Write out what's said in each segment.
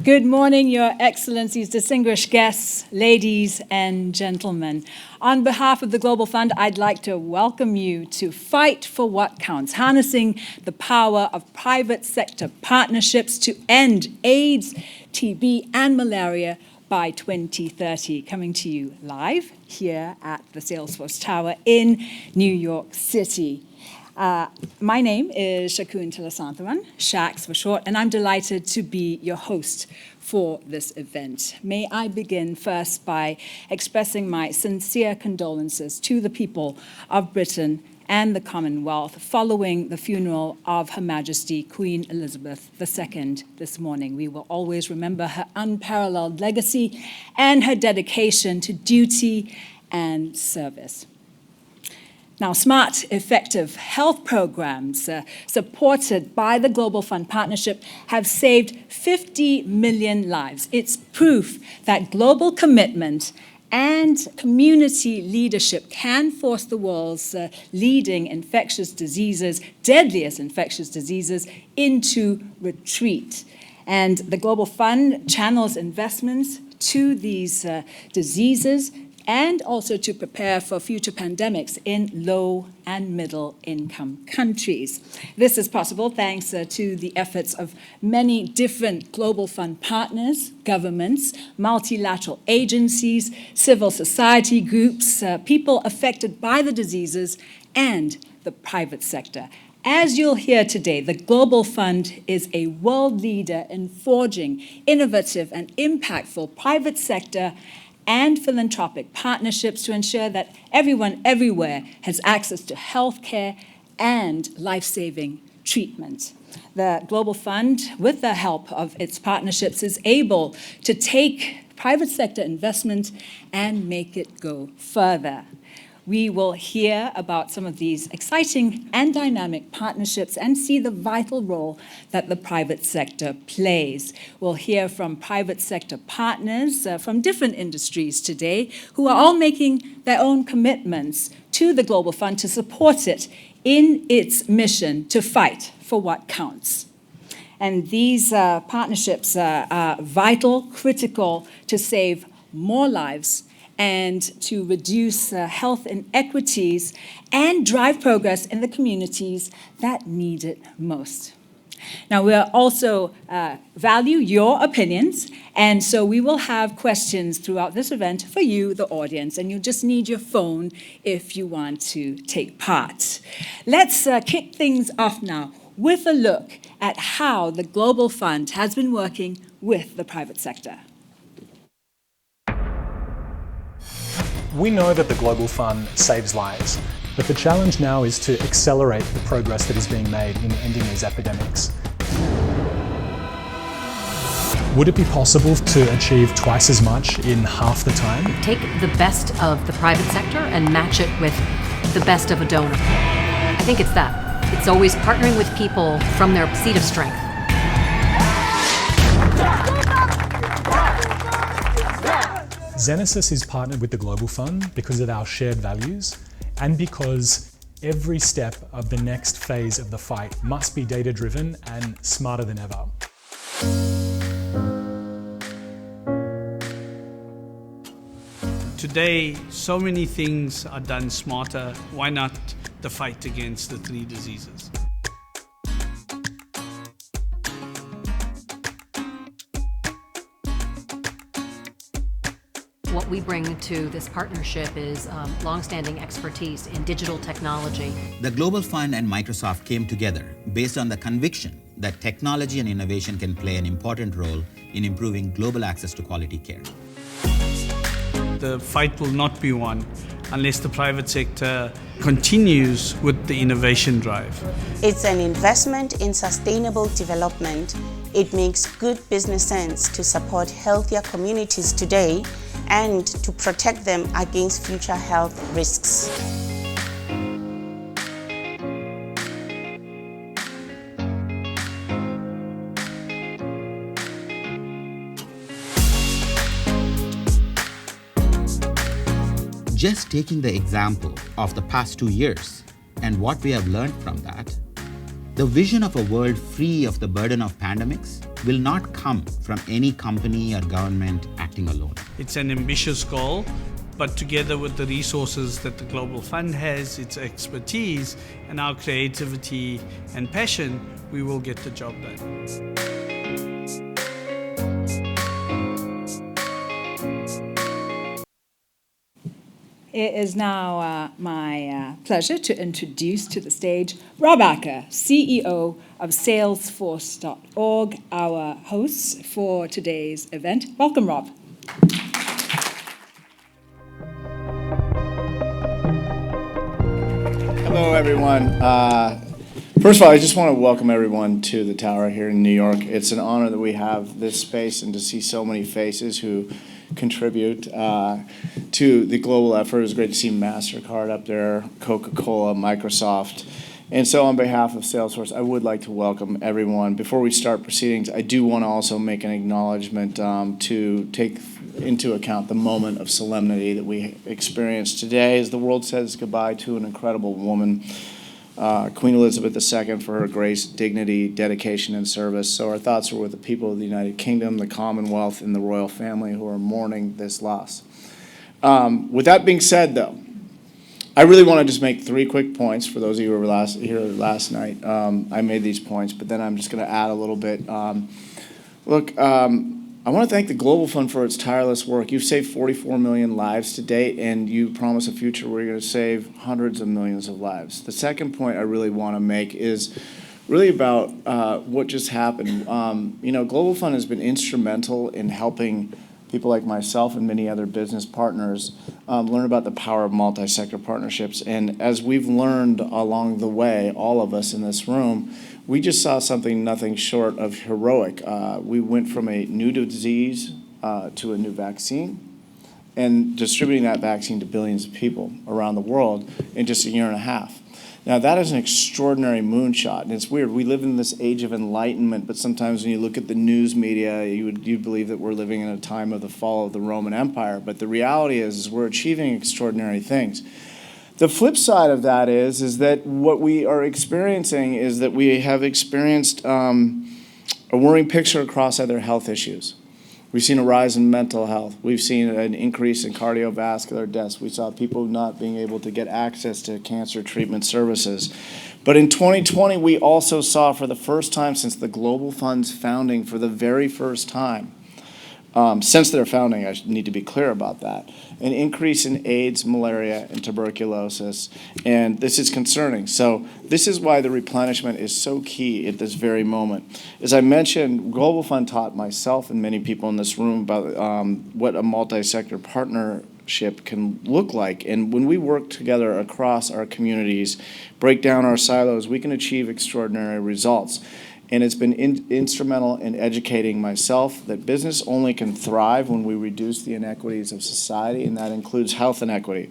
Good morning, Your Excellencies, distinguished guests, ladies and gentlemen. On behalf of the Global Fund, I'd like to welcome you to Fight for What Counts, harnessing the power of private sector partnerships to end AIDS, TB, and malaria by 2030. Coming to you live here at the Salesforce Tower in New York City. My name is Shakun Tilasantharan, Shax for short, and I'm delighted to be your host for this event. May I begin first by expressing my sincere condolences to the people of Britain and the Commonwealth following the funeral of Her Majesty Queen Elizabeth II this morning. We will always remember her unparalleled legacy and her dedication to duty and service. Now, smart, effective health programs supported by the Global Fund Partnership have saved 50 million lives. It's proof that global commitment and community leadership can force the world's leading infectious diseases, deadliest infectious diseases, into retreat. And the Global Fund channels investments to these diseases and also to prepare for future pandemics in low and middle income countries. This is possible thanks to the efforts of many different Global Fund partners, governments, multilateral agencies, civil society groups, people affected by the diseases, and the private sector. As you'll hear today, the Global Fund is a world leader in forging innovative and impactful private sector and philanthropic partnerships to ensure that everyone everywhere has access to health care and life-saving treatment. The Global Fund, with the help of its partnerships, is able to take private sector investment and make it go further. We will hear about some of these exciting and dynamic partnerships and see the vital role that the private sector plays. We'll hear from private sector partners from different industries today who are all making their own commitments to the Global Fund to support it in its mission to fight for what counts. And these partnerships are vital, critical to save more lives and to reduce health inequities and drive progress in the communities that need it most. Now, we'll also value your opinions, and so we will have questions throughout this event for you, the audience, and you just need your phone if you want to take part. Let's kick things off now with a look at how the Global Fund has been working with the private sector. We know that the Global Fund saves lives, but the challenge now is to accelerate the progress that is being made in ending these epidemics. Would it be possible to achieve twice as much in half the time? Take the best of the private sector and match it with the best of a donor. I think it's that. It's always partnering with people from their seat of strength. Zenesis is partnered with the Global Fund because of our shared values and because every step of the next phase of the fight must be data-driven and smarter than ever. Today, so many things are done smarter. Why not the fight against the three diseases? What we bring to this partnership is long-standing expertise in digital technology. The Global Fund and Microsoft came together based on the conviction that technology and innovation can play an important role in improving global access to quality care. The fight will not be won unless the private sector continues with the innovation drive. It's an investment in sustainable development. It makes good business sense to support healthier communities today and to protect them against future health risks. Just taking the example of the past 2 years and what we have learned from that, the vision of a world free of the burden of pandemics will not come from any company or government acting alone. It's an ambitious goal, but together with the resources that the Global Fund has, its expertise, and our creativity and passion, we will get the job done. It is now my pleasure to introduce to the stage Rob Acker, CEO of Salesforce.org, our hosts for today's event. Welcome, Rob. Hello, everyone. First of all, I just want to welcome everyone to the Tower here in New York. It's an honor that we have this space and to see so many faces who contribute to the global effort. It was great to see MasterCard up there, Coca-Cola, Microsoft. And so on behalf of Salesforce, I would like to welcome everyone. Before we start proceedings, I do want to also make an acknowledgement to take into account the moment of solemnity that we experience today as the world says goodbye to an incredible woman, Queen Elizabeth II, for her grace, dignity, dedication, and service. So our thoughts are with the people of the United Kingdom, the Commonwealth, and the royal family who are mourning this loss. With that being said, though, I really want to just make 3 quick points for those of you who were here last night. I made these points, but then I'm just going to add a little bit. I want to thank the Global Fund for its tireless work. You've saved 44 million lives to date, and you promise a future where you're going to save hundreds of millions of lives. The second point I really want to make is really about what just happened. Global Fund has been instrumental in helping people like myself and many other business partners learn about the power of multi-sector partnerships. And as we've learned along the way, all of us in this room, we just saw something nothing short of heroic. We went from a new disease to a new vaccine and distributing that vaccine to billions of people around the world in just a year and a half. Now, that is an extraordinary moonshot, and it's weird. We live in this age of enlightenment, but sometimes when you look at the news media, you'd believe that we're living in a time of the fall of the Roman Empire. But the reality is we're achieving extraordinary things. The flip side of that is that what we are experiencing is that we have experienced a worrying picture across other health issues. We've seen a rise in mental health. We've seen an increase in cardiovascular deaths. We saw people not being able to get access to cancer treatment services. But in 2020, we also saw for the first time since the Global Fund's founding, for the very first time, since their founding, I need to be clear about that, an increase in AIDS, malaria, and tuberculosis, and this is concerning. So this is why the replenishment is so key at this very moment. As I mentioned, Global Fund taught myself and many people in this room about what a multi-sector partnership can look like, and when we work together across our communities, break down our silos, we can achieve extraordinary results. And it's been instrumental in educating myself that business only can thrive when we reduce the inequities of society, and that includes health inequity.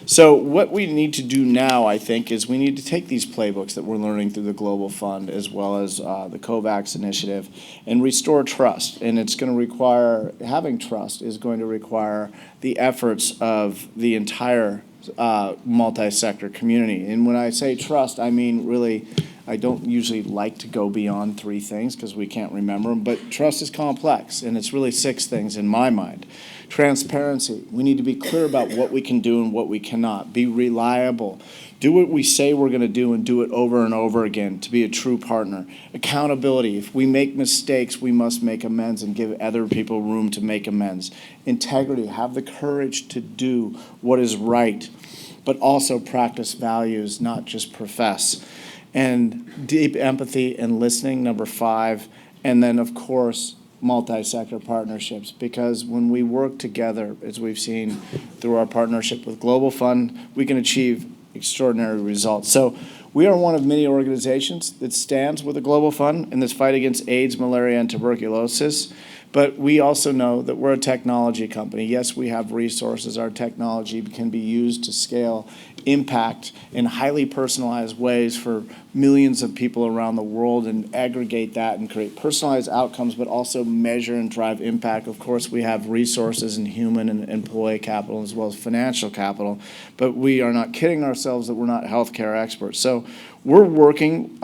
So what we need to do now, I think, is we need to take these playbooks that we're learning through the Global Fund as well as the COVAX initiative and restore trust. And it's going to require, having trust is going to require the efforts of the entire multi-sector community. And when I say trust, I mean really, I don't usually like to go beyond 3 things because we can't remember them, but trust is complex, and it's really 6 things in my mind. Transparency. We need to be clear about what we can do and what we cannot. Be reliable. Do what we say we're going to do and do it over and over again to be a true partner. Accountability. If we make mistakes, we must make amends and give other people room to make amends. Integrity. Have the courage to do what is right, but also practice values, not just profess. And deep empathy and listening, number 5. And then, of course, multi-sector partnerships, because when we work together, as we've seen through our partnership with Global Fund, we can achieve extraordinary results. So we are one of many organizations that stands with the Global Fund in this fight against AIDS, malaria, and tuberculosis. But we also know that we're a technology company. Yes, we have resources. Our technology can be used to scale impact in highly personalized ways for millions of people around the world and aggregate that and create personalized outcomes, but also measure and drive impact. Of course, we have resources and human and employee capital as well as financial capital, but we are not kidding ourselves that we're not healthcare experts. So we're working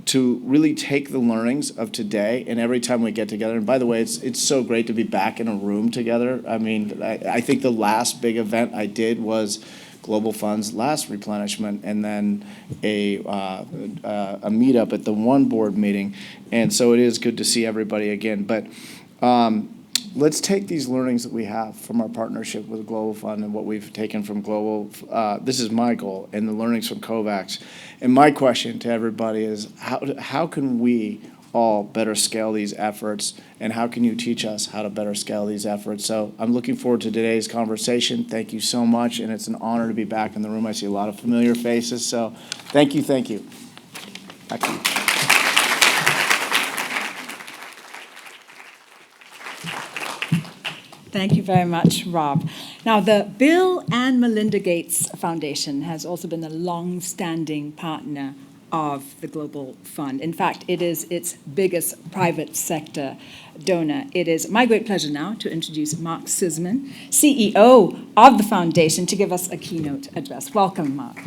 to really take the learnings of today, and every time we get together, and by the way, it's so great to be back in a room together. I mean, I think the last big event I did was Global Fund's last replenishment, and then a meetup at the One Board meeting, and so it is good to see everybody again. But let's take these learnings that we have from our partnership with Global Fund and what we've taken from Global. This is my goal, and the learnings from COVAX. And my question to everybody is, how can we all better scale these efforts, and how can you teach us how to better scale these efforts? So I'm looking forward to today's conversation. Thank you so much, and it's an honor to be back in the room. I see a lot of familiar faces, so thank you, thank you. Back to you. Thank you very much, Rob. Now, the Bill and Melinda Gates Foundation has also been a long-standing partner of the Global Fund. In fact, it is its biggest private sector donor. It is my great pleasure now to introduce Mark Sisman, CEO of the foundation, to give us a keynote address. Welcome, Mark.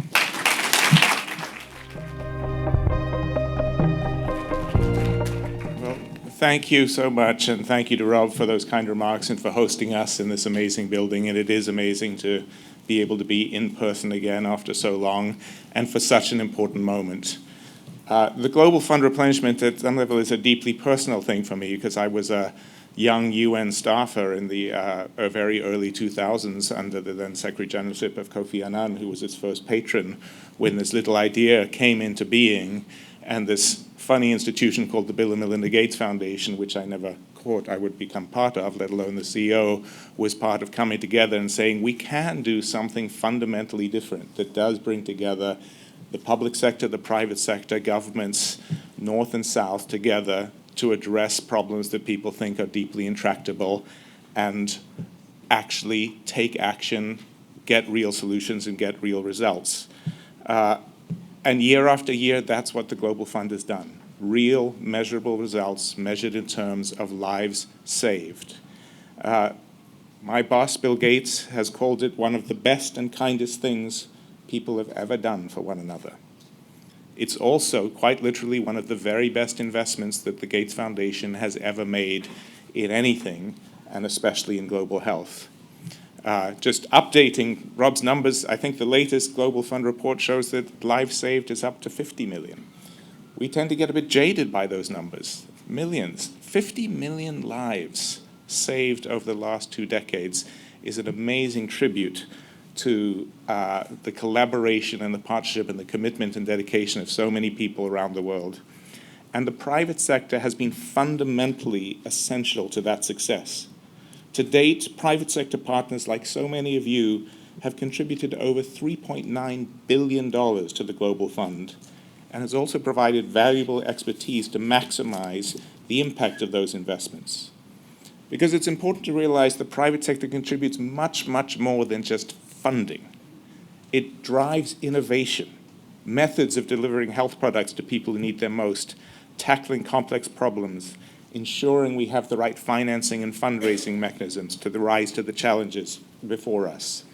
Thank you so much, and thank you to Rob for those kind remarks and for hosting us in this amazing building. And it is amazing to be able to be in person again after so long and for such an important moment. The Global Fund replenishment at some level is a deeply personal thing for me because I was a young UN staffer in the very early 2000s under the then Secretary Generalship of Kofi Annan, who was its first patron, when this little idea came into being, and this funny institution called the Bill and Melinda Gates Foundation, which I never thought I would become part of, let alone the CEO, was part of coming together and saying we can do something fundamentally different that does bring together the public sector, the private sector, governments, north and south together to address problems that people think are deeply intractable and actually take action, get real solutions, and get real results. And year after year, that's what the Global Fund has done. Real, measurable results measured in terms of lives saved. My boss, Bill Gates, has called it one of the best and kindest things people have ever done for one another. It's also, quite literally, one of the very best investments that the Gates Foundation has ever made in anything, and especially in global health. Just updating Rob's numbers, I think the latest Global Fund report shows that lives saved is up to 50 million. We tend to get a bit jaded by those numbers. Millions, 50 million lives saved over the last 2 decades is an amazing tribute to the collaboration and the partnership and the commitment and dedication of so many people around the world. And the private sector has been fundamentally essential to that success. To date, private sector partners, like so many of you, have contributed over $3.9 billion to the Global Fund and has also provided valuable expertise to maximize the impact of those investments. Because it's important to realize the private sector contributes much, much more than just funding. It drives innovation, methods of delivering health products to people who need them most, tackling complex problems, ensuring we have the right financing and fundraising mechanisms to rise to the challenges before us.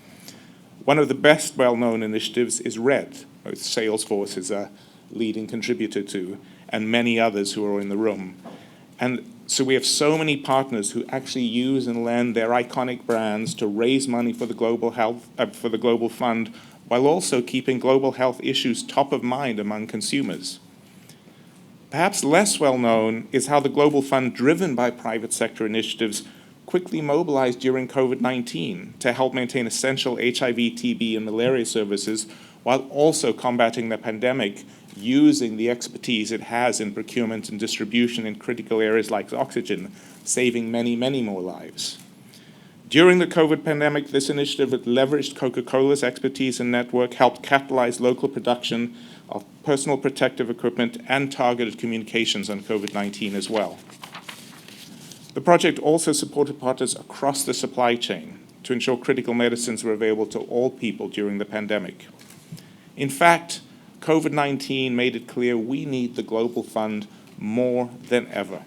One of the best well-known initiatives is RED, which Salesforce is a leading contributor to, and many others who are in the room. And so we have so many partners who actually use and lend their iconic brands to raise money for the Global Fund, while also keeping global health issues top of mind among consumers. Perhaps less well known is how the Global Fund, driven by private sector initiatives, quickly mobilized during COVID-19 to help maintain essential HIV, TB, and malaria services, while also combating the pandemic using the expertise it has in procurement and distribution in critical areas like oxygen, saving many, many more lives. During the COVID pandemic, this initiative that leveraged Coca-Cola's expertise and network helped catalyze local production of personal protective equipment and targeted communications on COVID-19 as well. The project also supported partners across the supply chain to ensure critical medicines were available to all people during the pandemic. In fact, COVID-19 made it clear we need the Global Fund more than ever.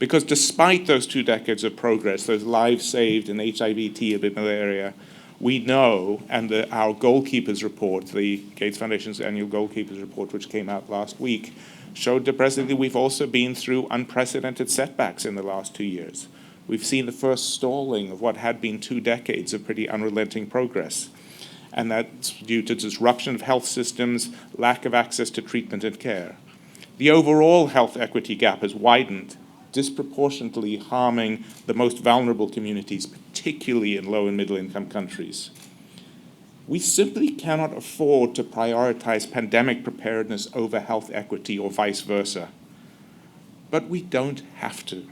Because despite those 2 decades of progress, those lives saved in HIV, TB, and malaria, we know, and our Goalkeepers report, the Gates Foundation's annual Goalkeepers report, which came out last week, showed depressingly we've also been through unprecedented setbacks in the last 2 years. We've seen the first stalling of what had been 2 decades of pretty unrelenting progress. And that's due to disruption of health systems, lack of access to treatment and care. The overall health equity gap has widened, disproportionately harming the most vulnerable communities, particularly in low and middle income countries. We simply cannot afford to prioritize pandemic preparedness over health equity or vice versa. But we don't have to.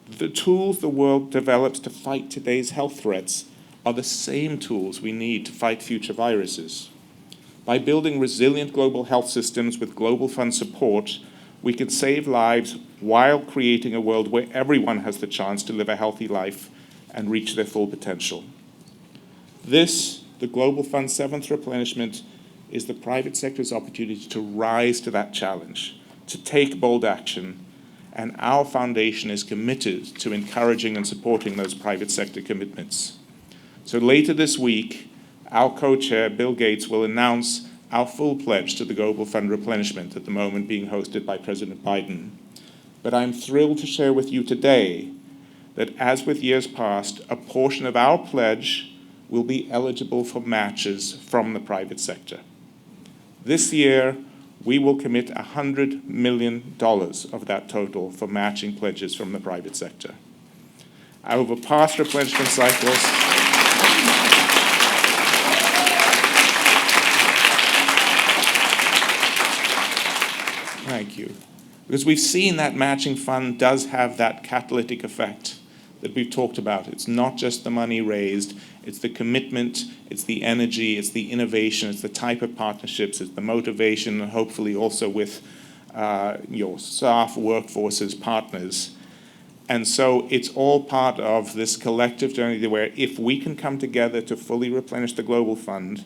The tools the world develops to fight today's health threats are the same tools we need to fight future viruses. By building resilient global health systems with Global Fund support, we can save lives while creating a world where everyone has the chance to live a healthy life and reach their full potential. This, the Global Fund's 7th replenishment, is the private sector's opportunity to rise to that challenge, to take bold action, and our foundation is committed to encouraging and supporting those private sector commitments. So later this week, our co-chair, Bill Gates, will announce our full pledge to the Global Fund replenishment, at the moment being hosted by President Biden. But I'm thrilled to share with you today that, as with years past, a portion of our pledge will be eligible for matches from the private sector. This year, we will commit $100 million of that total for matching pledges from the private sector. Over past replenishment cycles, thank you. Because we've seen that matching fund does have that catalytic effect that we've talked about. It's not just the money raised, it's the commitment, it's the energy, it's the innovation, it's the type of partnerships, it's the motivation, and hopefully also with your staff, workforces, partners. And so it's all part of this collective journey where if we can come together to fully replenish the Global Fund,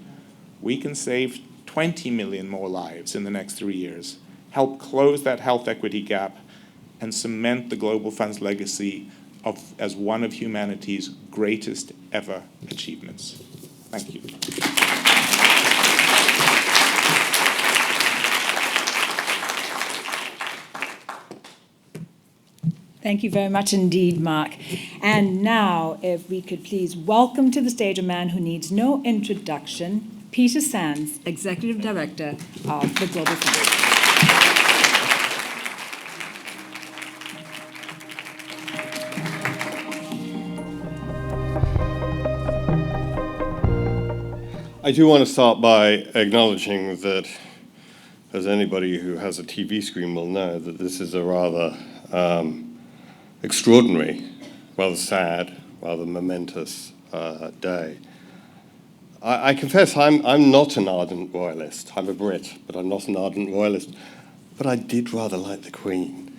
we can save 20 million more lives in the next 3 years, help close that health equity gap, and cement the Global Fund's legacy as one of humanity's greatest ever achievements. Thank you. Thank you very much indeed, Mark. And now, if we could please welcome to the stage a man who needs no introduction, Peter Sands, Executive Director of the Global Fund. I do want to start by acknowledging that, as anybody who has a TV screen will know, that this is a rather extraordinary, rather sad, rather momentous day. I confess I'm not an ardent royalist. I'm a Brit, but I'm not an ardent royalist. But I did rather like the Queen.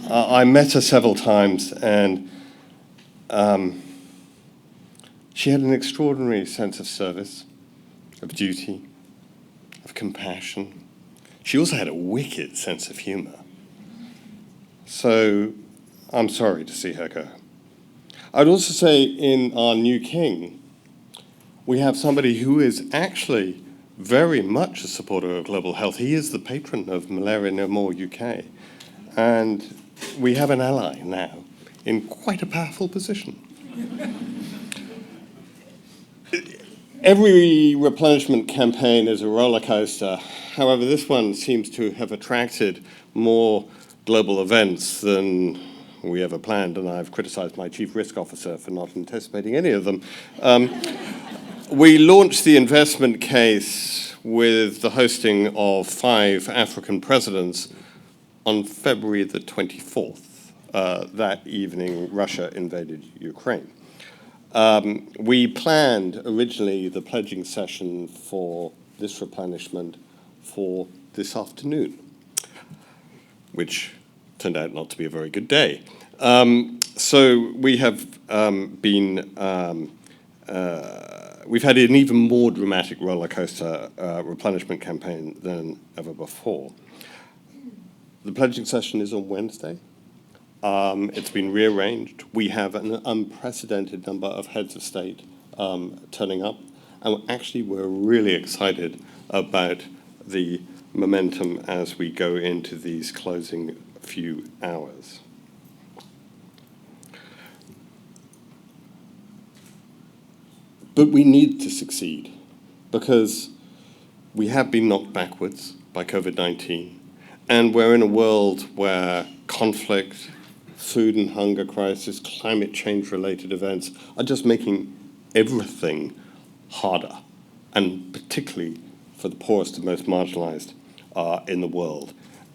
I met her several times, and she had an extraordinary sense of service, of duty, of compassion. She also had a wicked sense of humor. So I'm sorry to see her go. I'd also say in our new king, we have somebody who is actually very much a supporter of global health. He is the patron of Malaria No More UK. And we have an ally now in quite a powerful position. Every replenishment campaign is a roller coaster. However, this one seems to have attracted more global events than we ever planned, and I've criticized my chief risk officer for not anticipating any of them. We launched the investment case with the hosting of 5 African presidents on February the 24th. That evening, Russia invaded Ukraine. We planned originally the pledging session for this replenishment for this afternoon, which turned out not to be a very good day. So we have been we've had an even more dramatic roller coaster replenishment campaign than ever before. The pledging session is on Wednesday. It's been rearranged. We have an unprecedented number of heads of state turning up. And actually, we're really excited about the momentum as we go into these closing few hours. But we need to succeed because we have been knocked backwards by COVID-19, and we're in a world where conflict, food and hunger crisis, climate change-related events are just making everything harder, and particularly for the poorest and most marginalized in the world.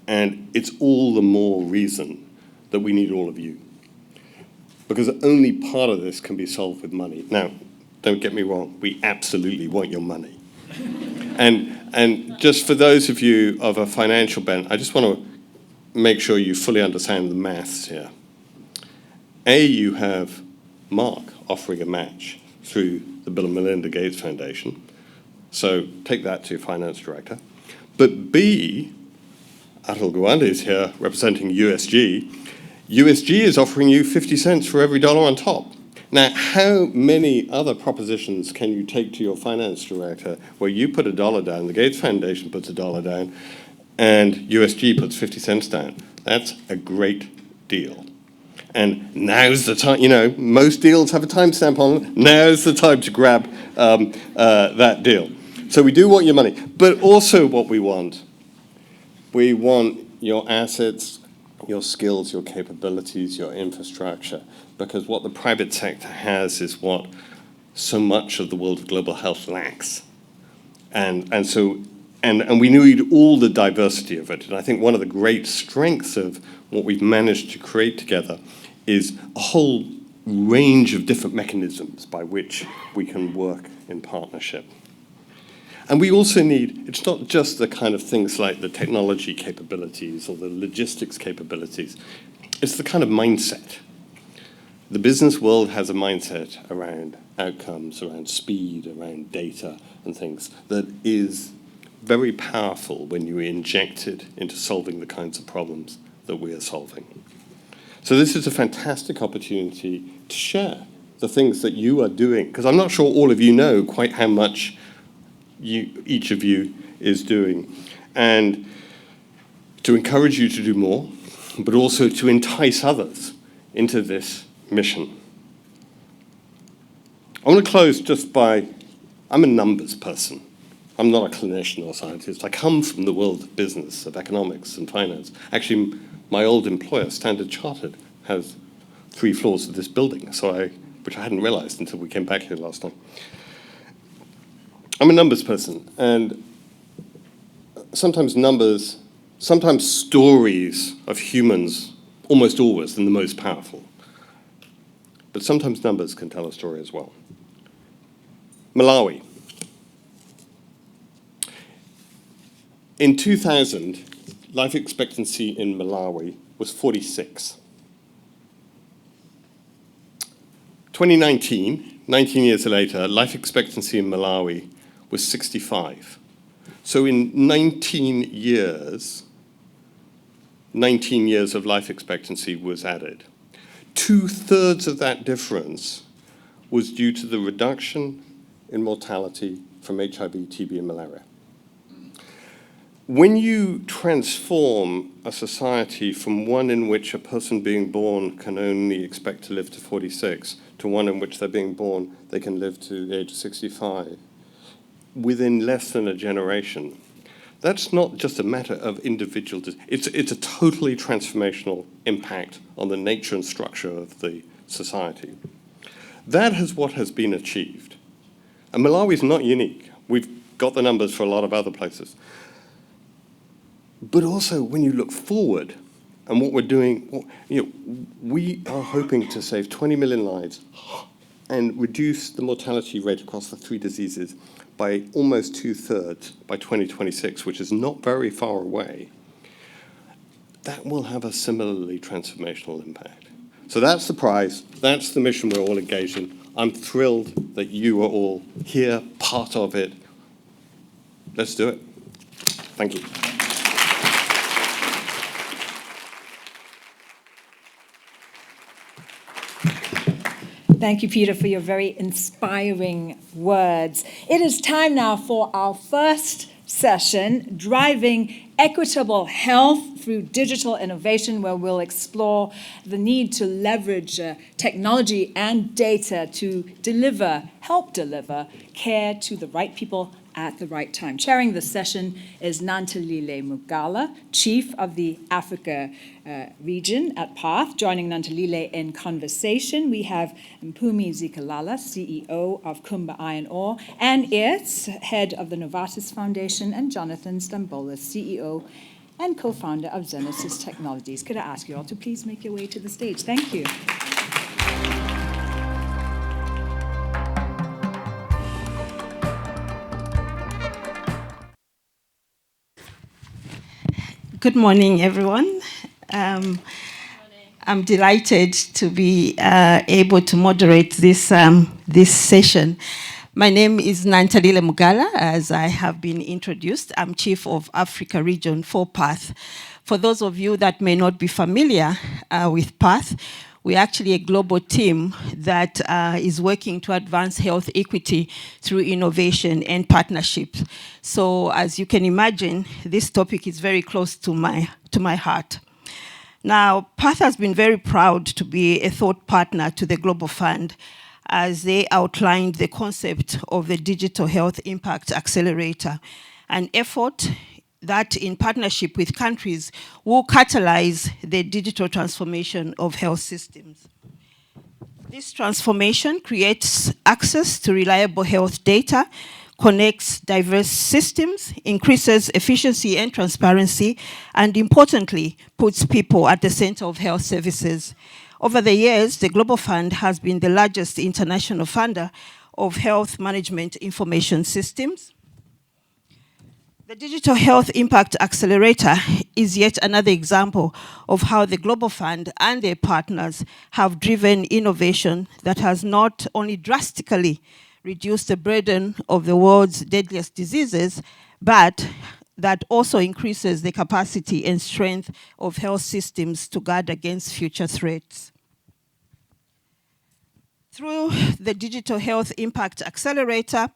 And it's all the more reason that we need all of you, because only part of this can be solved with money. Now, don't get me wrong, we absolutely want your money. And just for those of you of a financial bent, I just want to make sure you fully understand the maths here. You have Mark offering a match through the Bill Melinda Gates Foundation, so take that to your finance director. But B, Atul Gawande is here representing USG. USG is offering you 50 cents for every dollar on top. Now, how many other propositions can you take to your finance director where you put $1 down, the Gates Foundation puts $1 down, and USG puts 50 cents down? That's a great deal. And now's the time, you know, most deals have a timestamp on them. Now's the time to grab that deal. So we do want your money, but also what we want your assets, your skills, your capabilities, your infrastructure, because what the private sector has is what so much of the world of global health lacks. And we need all the diversity of it. And I think one of the great strengths of what we've managed to create together is a whole range of different mechanisms by which we can work in partnership. And we also need, it's not just the kind of things like the technology capabilities or the logistics capabilities, it's the kind of mindset. The business world has a mindset around outcomes, around speed, around data and things that is very powerful when you inject it into solving the kinds of problems that we are solving. So this is a fantastic opportunity to share the things that you are doing, because I'm not sure all of you know quite how much each of you is doing, and to encourage you to do more, but also to entice others into this mission. I want to close just by, I'm a numbers person. I'm not a clinician or scientist. I come from the world of business, of economics and finance. Actually, my old employer, Standard Chartered, has 3 floors of this building, which I hadn't realized until we came back here last time. I'm a numbers person, and sometimes stories of humans, almost always, are the most powerful. But sometimes numbers can tell a story as well. Malawi. In 2000, life expectancy in Malawi was 46. 2019, 19 years later, life expectancy in Malawi was 65. So in 19 years of life expectancy was added. 2/3 of that difference was due to the reduction in mortality from HIV, TB, and malaria. When you transform a society from one in which a person being born can only expect to live to 46 to one in which they're being born, they can live to the age of 65, within less than a generation, that's not just a matter of individual, it's a totally transformational impact on the nature and structure of the society. That is what has been achieved. And Malawi is not unique. We've got the numbers for a lot of other places. But also, when you look forward and what we're doing, we are hoping to save 20 million lives and reduce the mortality rate across the 3 diseases by almost 2/3 by 2026, which is not very far away. That will have a similarly transformational impact. So that's the prize. That's the mission we're all engaged in. I'm thrilled that you are all here, part of it. Let's do it. Thank you. Thank you, Peter, for your very inspiring words. It is time now for our first session, Driving Equitable Health Through Digital Innovation, where we'll explore the need to leverage technology and data to help deliver care to the right people at the right time. Chairing the session is Nantalile Mugala, Chief of the Africa region at PATH. Joining Nantalile in conversation, we have Mpumi Zikalala, CEO of Kumba Iron Ore, and Eerts, Head of the Novartis Foundation, and Jonathan Stambola, CEO and co-founder of Zenesis Technologies. Could I ask you all to please make your way to the stage? Thank you. Good morning, everyone. I'm delighted to be able to moderate this session. My name is Nantalile Mugala, as I have been introduced. I'm Chief of Africa Region for PATH. For those of you that may not be familiar with PATH, we're actually a global team that is working to advance health equity through innovation and partnerships. So as you can imagine, this topic is very close to my heart. Now, PATH has been very proud to be a thought partner to the Global Fund as they outlined the concept of the Digital Health Impact Accelerator, an effort that in partnership with countries will catalyze the digital transformation of health systems. This transformation creates access to reliable health data, connects diverse systems, increases efficiency and transparency, and importantly, puts people at the center of health services. Over the years, the Global Fund has been the largest international funder of health management information systems. The Digital Health Impact Accelerator is yet another example of how the Global Fund and their partners have driven innovation that has not only drastically reduced the burden of the world's deadliest diseases, but that also increases the capacity and strength of health systems to guard against future threats. Through the Digital Health Impact Accelerator,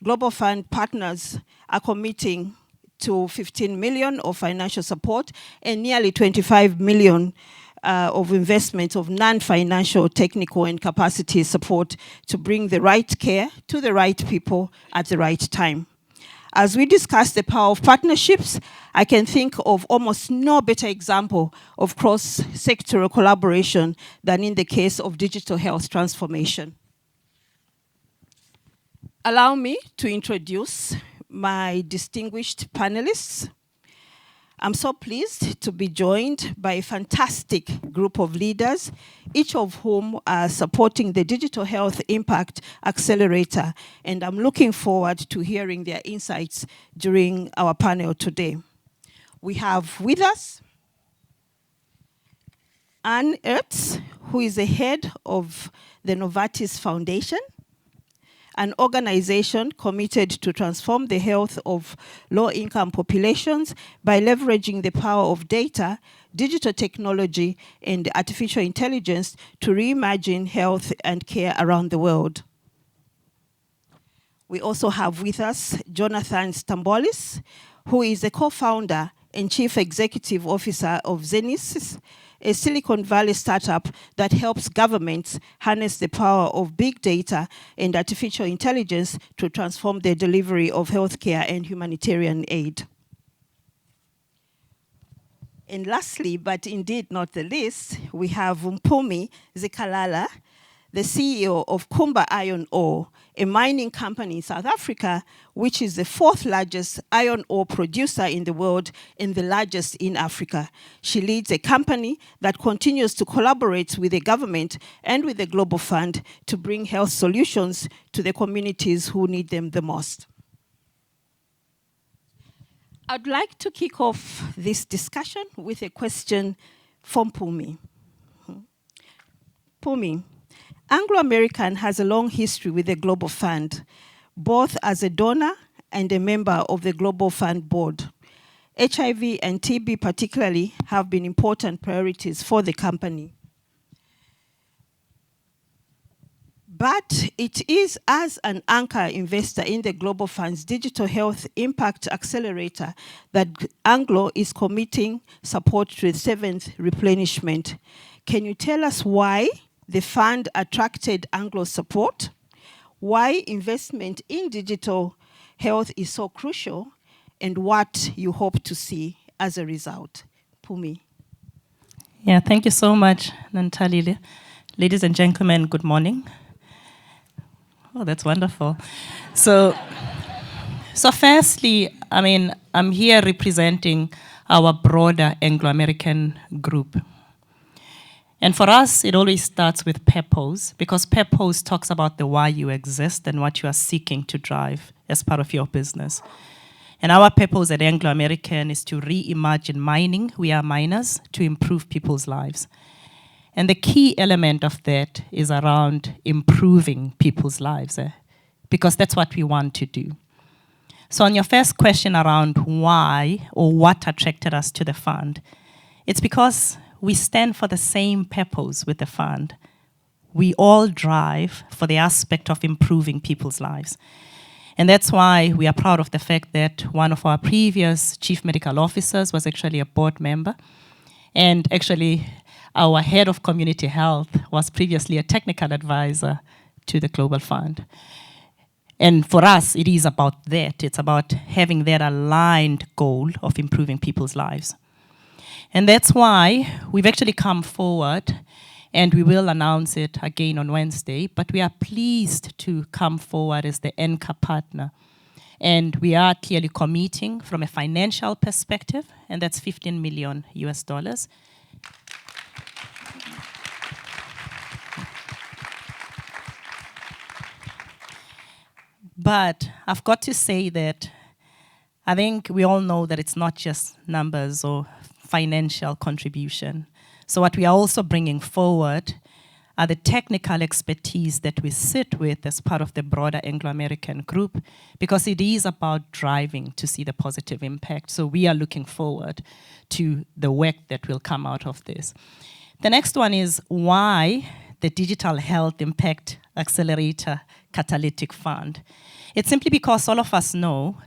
Global Fund partners are committing to 15 million of financial support and nearly 25 million of investment of non-financial, technical, and capacity support to bring the right care to the right people at the right time. As we discuss the power of partnerships, I can think of almost no better example of cross-sectoral collaboration than in the case of digital health transformation. Allow me to introduce my distinguished panelists. I'm so pleased to be joined by a fantastic group of leaders, each of whom are supporting the Digital Health Impact Accelerator, and I'm looking forward to hearing their insights during our panel today. We have with us Anne Eerts, who is the head of the Novartis Foundation, an organization committed to transform the health of low-income populations by leveraging the power of data, digital technology, and artificial intelligence to reimagine health and care around the world. We also have with us Jonathan Stambolis, who is the co-founder and chief executive officer of Zenesis, a Silicon Valley startup that helps governments harness the power of big data and artificial intelligence to transform the delivery of healthcare and humanitarian aid. And lastly, but indeed not the least, we have Mpumi Zikalala, the CEO of Kumba Iron Ore, a mining company in South Africa, which is the fourth largest iron ore producer in the world and the largest in Africa. She leads a company that continues to collaborate with the government and with the Global Fund to bring health solutions to the communities who need them the most. I'd like to kick off this discussion with a question from Mpumi. Mpumi, Anglo American has a long history with the Global Fund, both as a donor and a member of the Global Fund Board. HIV and TB particularly have been important priorities for the company. But it is as an anchor investor in the Global Fund's Digital Health Impact Accelerator that Anglo is committing support to the Seventh Replenishment. Can you tell us why the fund attracted Anglo's support? Why investment in digital health is so crucial, and what you hope to see as a result? Pumi. Yeah, thank you so much, Nantalile. Ladies and gentlemen, good morning. Oh, that's wonderful. So firstly, I'm here representing our broader Anglo-American group. And for us, it always starts with purpose, because purpose talks about the why you exist and what you are seeking to drive as part of your business. And our purpose at Anglo-American is to reimagine mining, we are miners, to improve people's lives. And the key element of that is around improving people's lives, because that's what we want to do. So on your first question around why or what attracted us to the fund, it's because we stand for the same purpose with the fund. We all drive for the aspect of improving people's lives. And that's why we are proud of the fact that one of our previous chief medical officers was actually a board member. And actually, our head of community health was previously a technical advisor to the Global Fund. And for us, it is about that. It's about having that aligned goal of improving people's lives. And that's why we've actually come forward, and we will announce it again on Wednesday, but we are pleased to come forward as the anchor partner. And we are clearly committing from a financial perspective, and that's $15 million US. But I've got to say that I think we all know that it's not just numbers or financial contribution. So what we are also bringing forward are the technical expertise that we sit with as part of the broader Anglo-American group, because it is about driving to see the positive impact. So we are looking forward to the work that will come out of this. The next one is why the Digital Health Impact Accelerator Catalytic Fund. It's simply because all of us know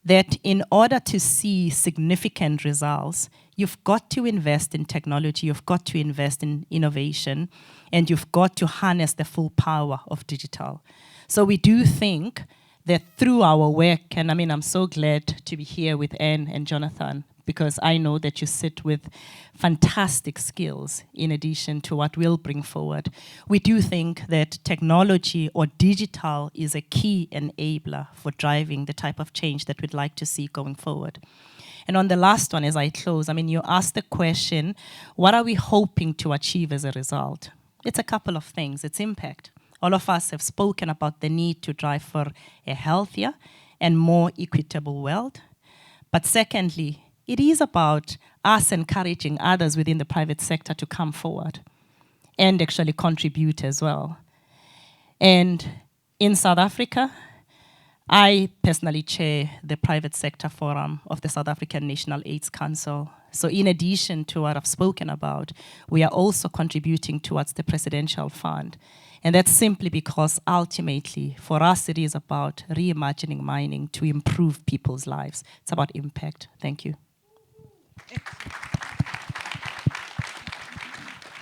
that in order to see significant results, you've got to invest in technology, you've got to invest in innovation, and you've got to harness the full power of digital. So we do think that through our work, and I'm so glad to be here with Anne and Jonathan, because I know that you sit with fantastic skills in addition to what we'll bring forward. We do think that technology or digital is a key enabler for driving the type of change that we'd like to see going forward. And on the last one, as I close, you asked the question, what are we hoping to achieve as a result? It's a couple of things. It's impact. All of us have spoken about the need to drive for a healthier and more equitable world. But secondly, it is about us encouraging others within the private sector to come forward and actually contribute as well. And in South Africa, I personally chair the private sector forum of the South African National AIDS Council. So in addition to what I've spoken about, we are also contributing towards the Presidential Fund. And that's simply because ultimately, for us, it is about reimagining mining to improve people's lives. It's about impact. Thank you.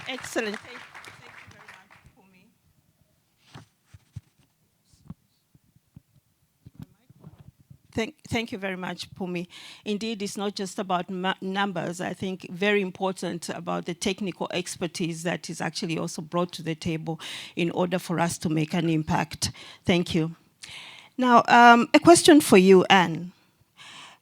Excellent. Thank you very much, Pumi. Indeed, it's not just about numbers. I think very important about the technical expertise that is actually also brought to the table in order for us to make an impact. Thank you. Now, a question for you, Anne.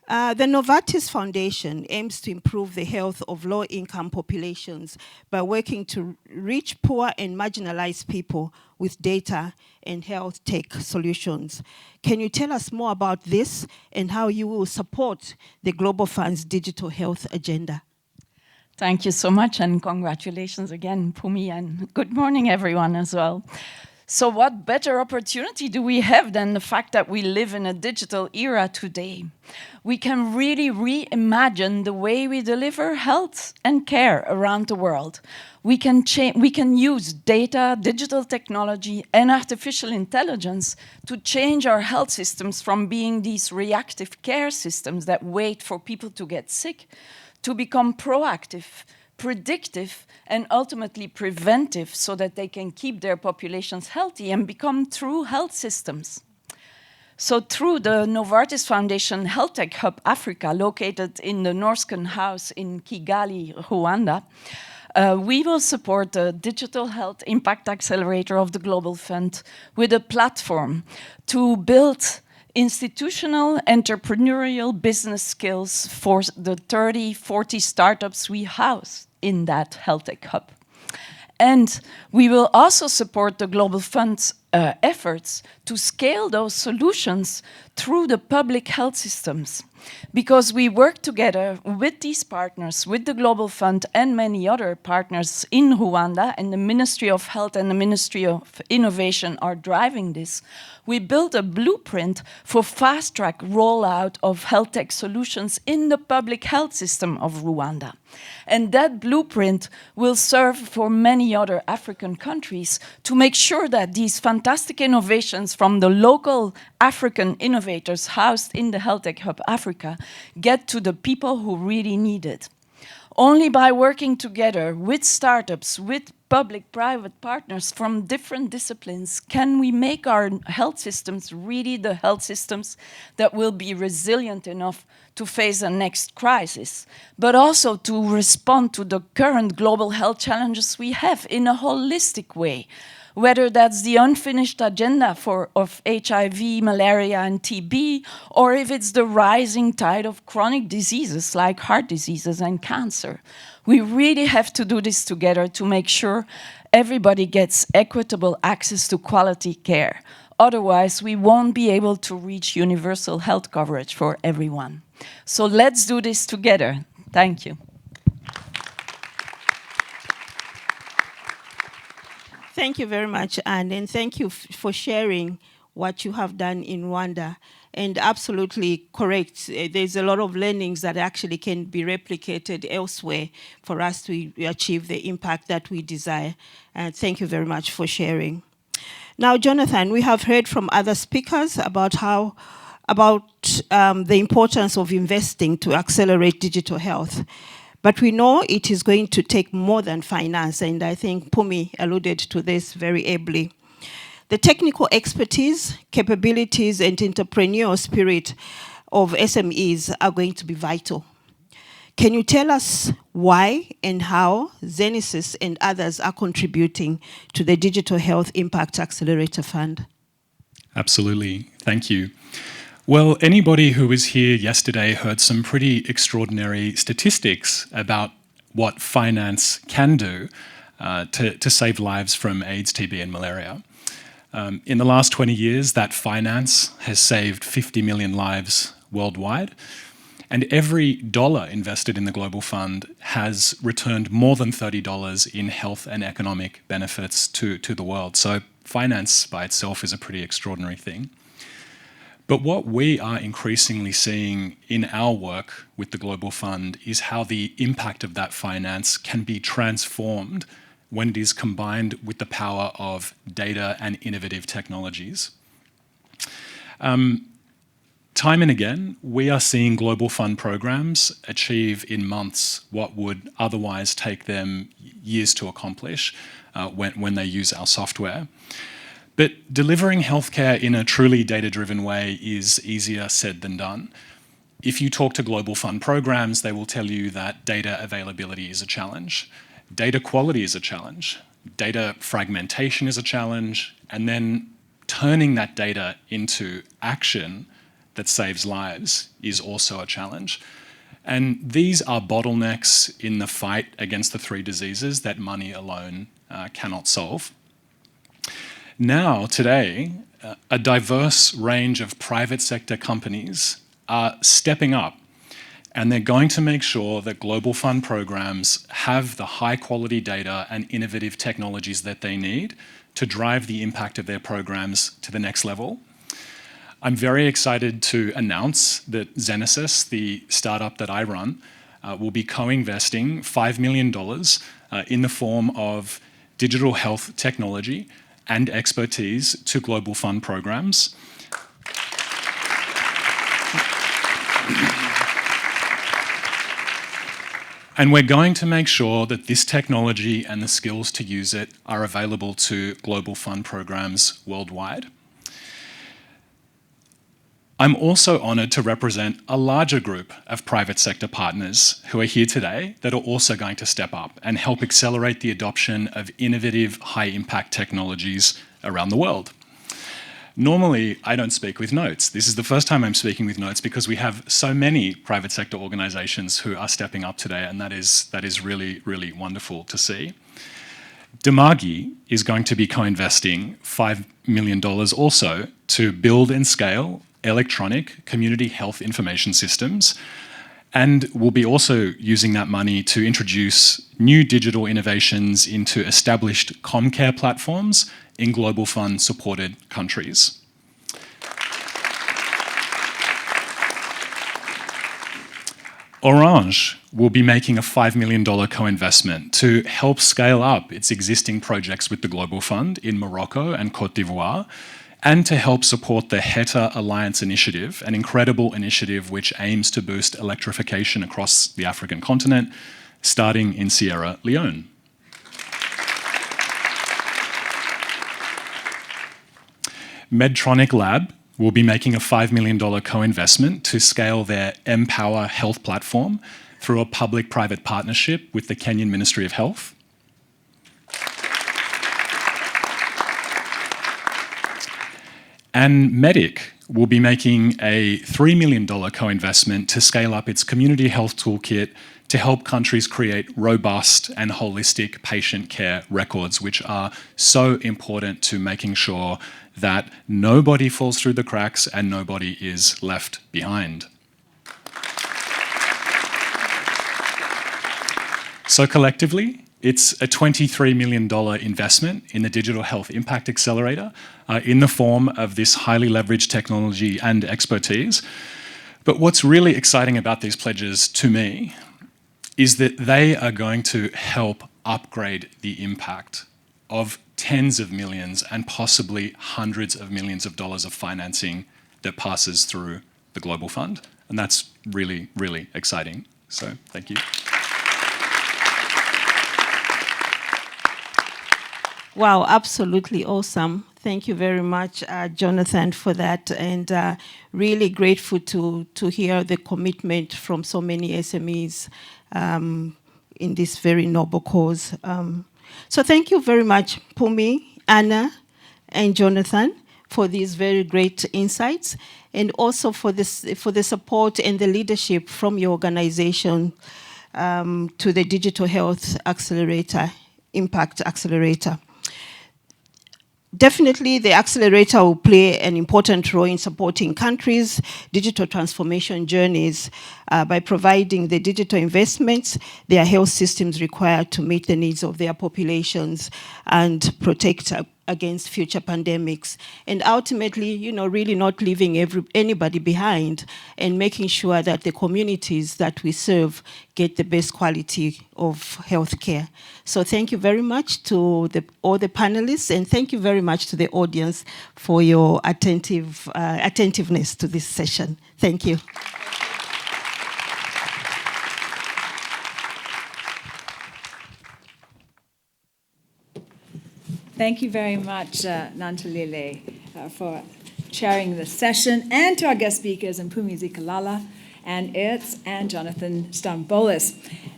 The Novartis Foundation aims to improve the health of low-income populations by working to reach poor and marginalized people with data and health tech solutions. Can you tell us more about this and how you will support the Global Fund's digital health agenda? Thank you so much, and congratulations again, Pumi, and good morning, everyone, as well. So what better opportunity do we have than the fact that we live in a digital era today? We can really reimagine the way we deliver health and care around the world. We can use data, digital technology, and artificial intelligence to change our health systems from being these reactive care systems that wait for people to get sick to become proactive, predictive, and ultimately preventive so that they can keep their populations healthy and become true health systems. So through the Novartis Foundation Health Tech Hub Africa, located in the Norsken House in Kigali, Rwanda, we will support the Digital Health Impact Accelerator of the Global Fund with a platform to build institutional entrepreneurial business skills for the 30, 40 startups we house in that health tech hub. And we will also support the Global Fund's efforts to scale those solutions through the public health systems, because we work together with these partners, with the Global Fund and many other partners in Rwanda, and the Ministry of Health and the Ministry of Innovation are driving this. We built a blueprint for fast-track rollout of health tech solutions in the public health system of Rwanda. And that blueprint will serve for many other African countries to make sure that these fantastic innovations from the local African innovators housed in the Health Tech Hub Africa get to the people who really need it. Only by working together with startups, with public-private partners from different disciplines, can we make our health systems really the health systems that will be resilient enough to face the next crisis, but also to respond to the current global health challenges we have in a holistic way, whether that's the unfinished agenda of HIV, malaria, and TB, or if it's the rising tide of chronic diseases like heart diseases and cancer. We really have to do this together to make sure everybody gets equitable access to quality care. Otherwise, we won't be able to reach universal health coverage for everyone. So let's do this together. Thank you. Thank you very much, Anne, and thank you for sharing what you have done in Rwanda. And absolutely correct. There's a lot of learnings that actually can be replicated elsewhere for us to achieve the impact that we desire. And thank you very much for sharing. Now, Jonathan, we have heard from other speakers about the importance of investing to accelerate digital health. But we know it is going to take more than finance, and I think Pumi alluded to this very ably. The technical expertise, capabilities, and entrepreneurial spirit of SMEs are going to be vital. Can you tell us why and how Zenesis and others are contributing to the Digital Health Impact Accelerator Fund? Absolutely. Thank you. Well, anybody who was here yesterday heard some pretty extraordinary statistics about what finance can do to save lives from AIDS, TB, and malaria. In the last 20 years, that finance has saved 50 million lives worldwide, and every dollar invested in the Global Fund has returned more than $30 in health and economic benefits to the world. So finance by itself is a pretty extraordinary thing. But what we are increasingly seeing in our work with the Global Fund is how the impact of that finance can be transformed when it is combined with the power of data and innovative technologies. Time and again, we are seeing Global Fund programs achieve in months what would otherwise take them years to accomplish when they use our software. But delivering healthcare in a truly data-driven way is easier said than done. If you talk to Global Fund programs, they will tell you that data availability is a challenge, data quality is a challenge, data fragmentation is a challenge, and then turning that data into action that saves lives is also a challenge. And these are bottlenecks in the fight against the 3 diseases that money alone cannot solve. Now, today, a diverse range of private sector companies are stepping up, and they're going to make sure that Global Fund programs have the high quality data and innovative technologies that they need to drive the impact of their programs to the next level. I'm very excited to announce that Zenesis, the startup that I run, will be co-investing $5 million in the form of digital health technology and expertise to Global Fund programs. And we're going to make sure that this technology and the skills to use it are available to Global Fund programs worldwide. I'm also honoured to represent a larger group of private sector partners who are here today that are also going to step up and help accelerate the adoption of innovative, high-impact technologies around the world. Normally, I don't speak with notes. This is the first time I'm speaking with notes because we have so many private sector organisations who are stepping up today, and that is really, really wonderful to see. Demagi is going to be co-investing $5 million also to build and scale electronic community health information systems, and will be also using that money to introduce new digital innovations into established Comcare platforms in Global Fund supported countries. Orange will be making a $5 million co-investment to help scale up its existing projects with the Global Fund in Morocco and Côte d'Ivoire, and to help support the HETA Alliance Initiative, an incredible initiative which aims to boost electrification across the African continent, starting in Sierra Leone. Medtronic Lab will be making a $5 million co-investment to scale their Empower Health platform through a public-private partnership with the Kenyan Ministry of Health. And Medic will be making a $3 million co-investment to scale up its community health toolkit to help countries create robust and holistic patient care records, which are so important to making sure that nobody falls through the cracks and nobody is left behind. So collectively, it's a $23 million investment in the Digital Health Impact Accelerator in the form of this highly leveraged technology and expertise. But what's really exciting about these pledges to me is that they are going to help upgrade the impact of tens of millions and possibly hundreds of millions of dollars of financing that passes through the Global Fund. And that's really, really exciting. So thank you. Wow, absolutely awesome. Thank you very much, Jonathan, for that, and really grateful to hear the commitment from so many SMEs in this very noble cause. So thank you very much, Pumi, Anna, and Jonathan, for these very great insights, and also for the support and the leadership from your organization to the Digital Health Accelerator, Impact Accelerator. Definitely, the accelerator will play an important role in supporting countries' digital transformation journeys by providing the digital investments their health systems require to meet the needs of their populations and protect against future pandemics. And ultimately, really not leaving anybody behind and making sure that the communities that we serve get the best quality of healthcare. So thank you very much to all the panelists, and thank you very much to the audience for your attentiveness to this session. Thank you. Thank you very much, Nantalile, for chairing this session, and to our guest speakers, Mpumi Zikalala, Ann Ertz, and Jonathan Stambolis.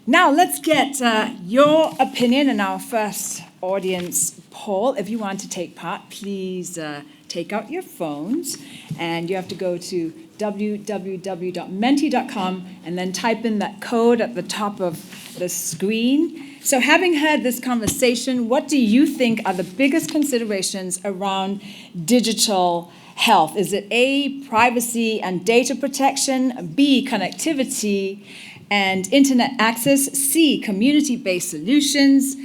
Now, let's get your opinion in our first audience poll. If you want to take part, please take out your phones, and you have to go to www.menti.com and then type in that code at the top of the screen. So having heard this conversation, what do you think are the biggest considerations around digital health? Is it A, privacy and data protection, B, connectivity and internet access, C, community-based solutions,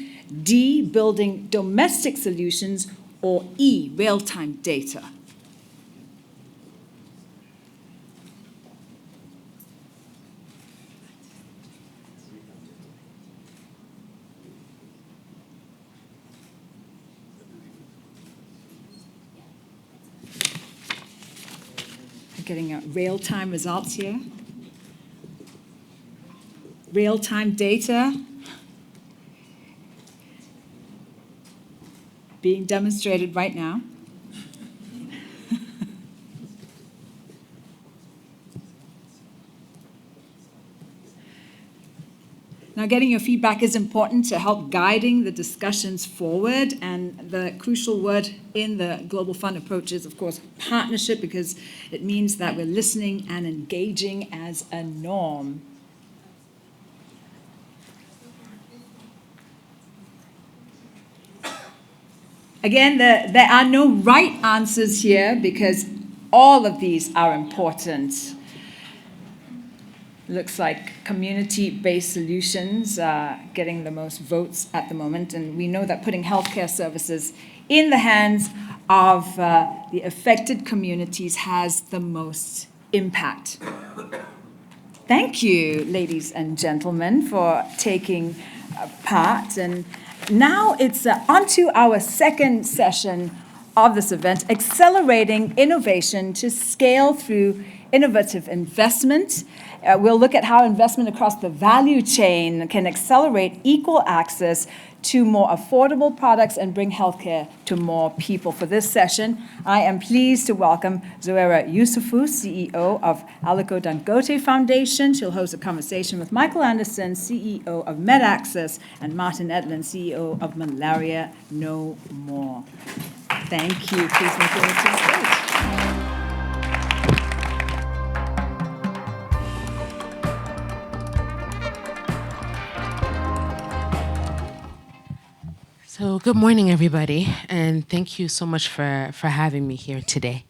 D, building domestic solutions, or E, real-time data? Getting real-time results here. Real-time data being demonstrated right now. Now, getting your feedback is important to help guiding the discussions forward, and the crucial word in the Global Fund approach is, of course, partnership, because it means that we're listening and engaging as a norm. Again, there are no right answers here because all of these are important. Looks like community-based solutions are getting the most votes at the moment, and we know that putting healthcare services in the hands of the affected communities has the most impact. Thank you, ladies and gentlemen, for taking part. And now it's on to our second session of this event, Accelerating Innovation to Scale Through Innovative Investment. We'll look at how investment across the value chain can accelerate equal access to more affordable products and bring healthcare to more people. For this session, I am pleased to welcome Zuhaira Yousafzai, CEO of Aliko Dangote Foundation. She'll host a conversation with Michael Anderson, CEO of MedAccess, and Martin Edlin, CEO of Malaria No More. Thank you. Please make your way to the stage. So good morning, everybody, and thank you so much for having me here today.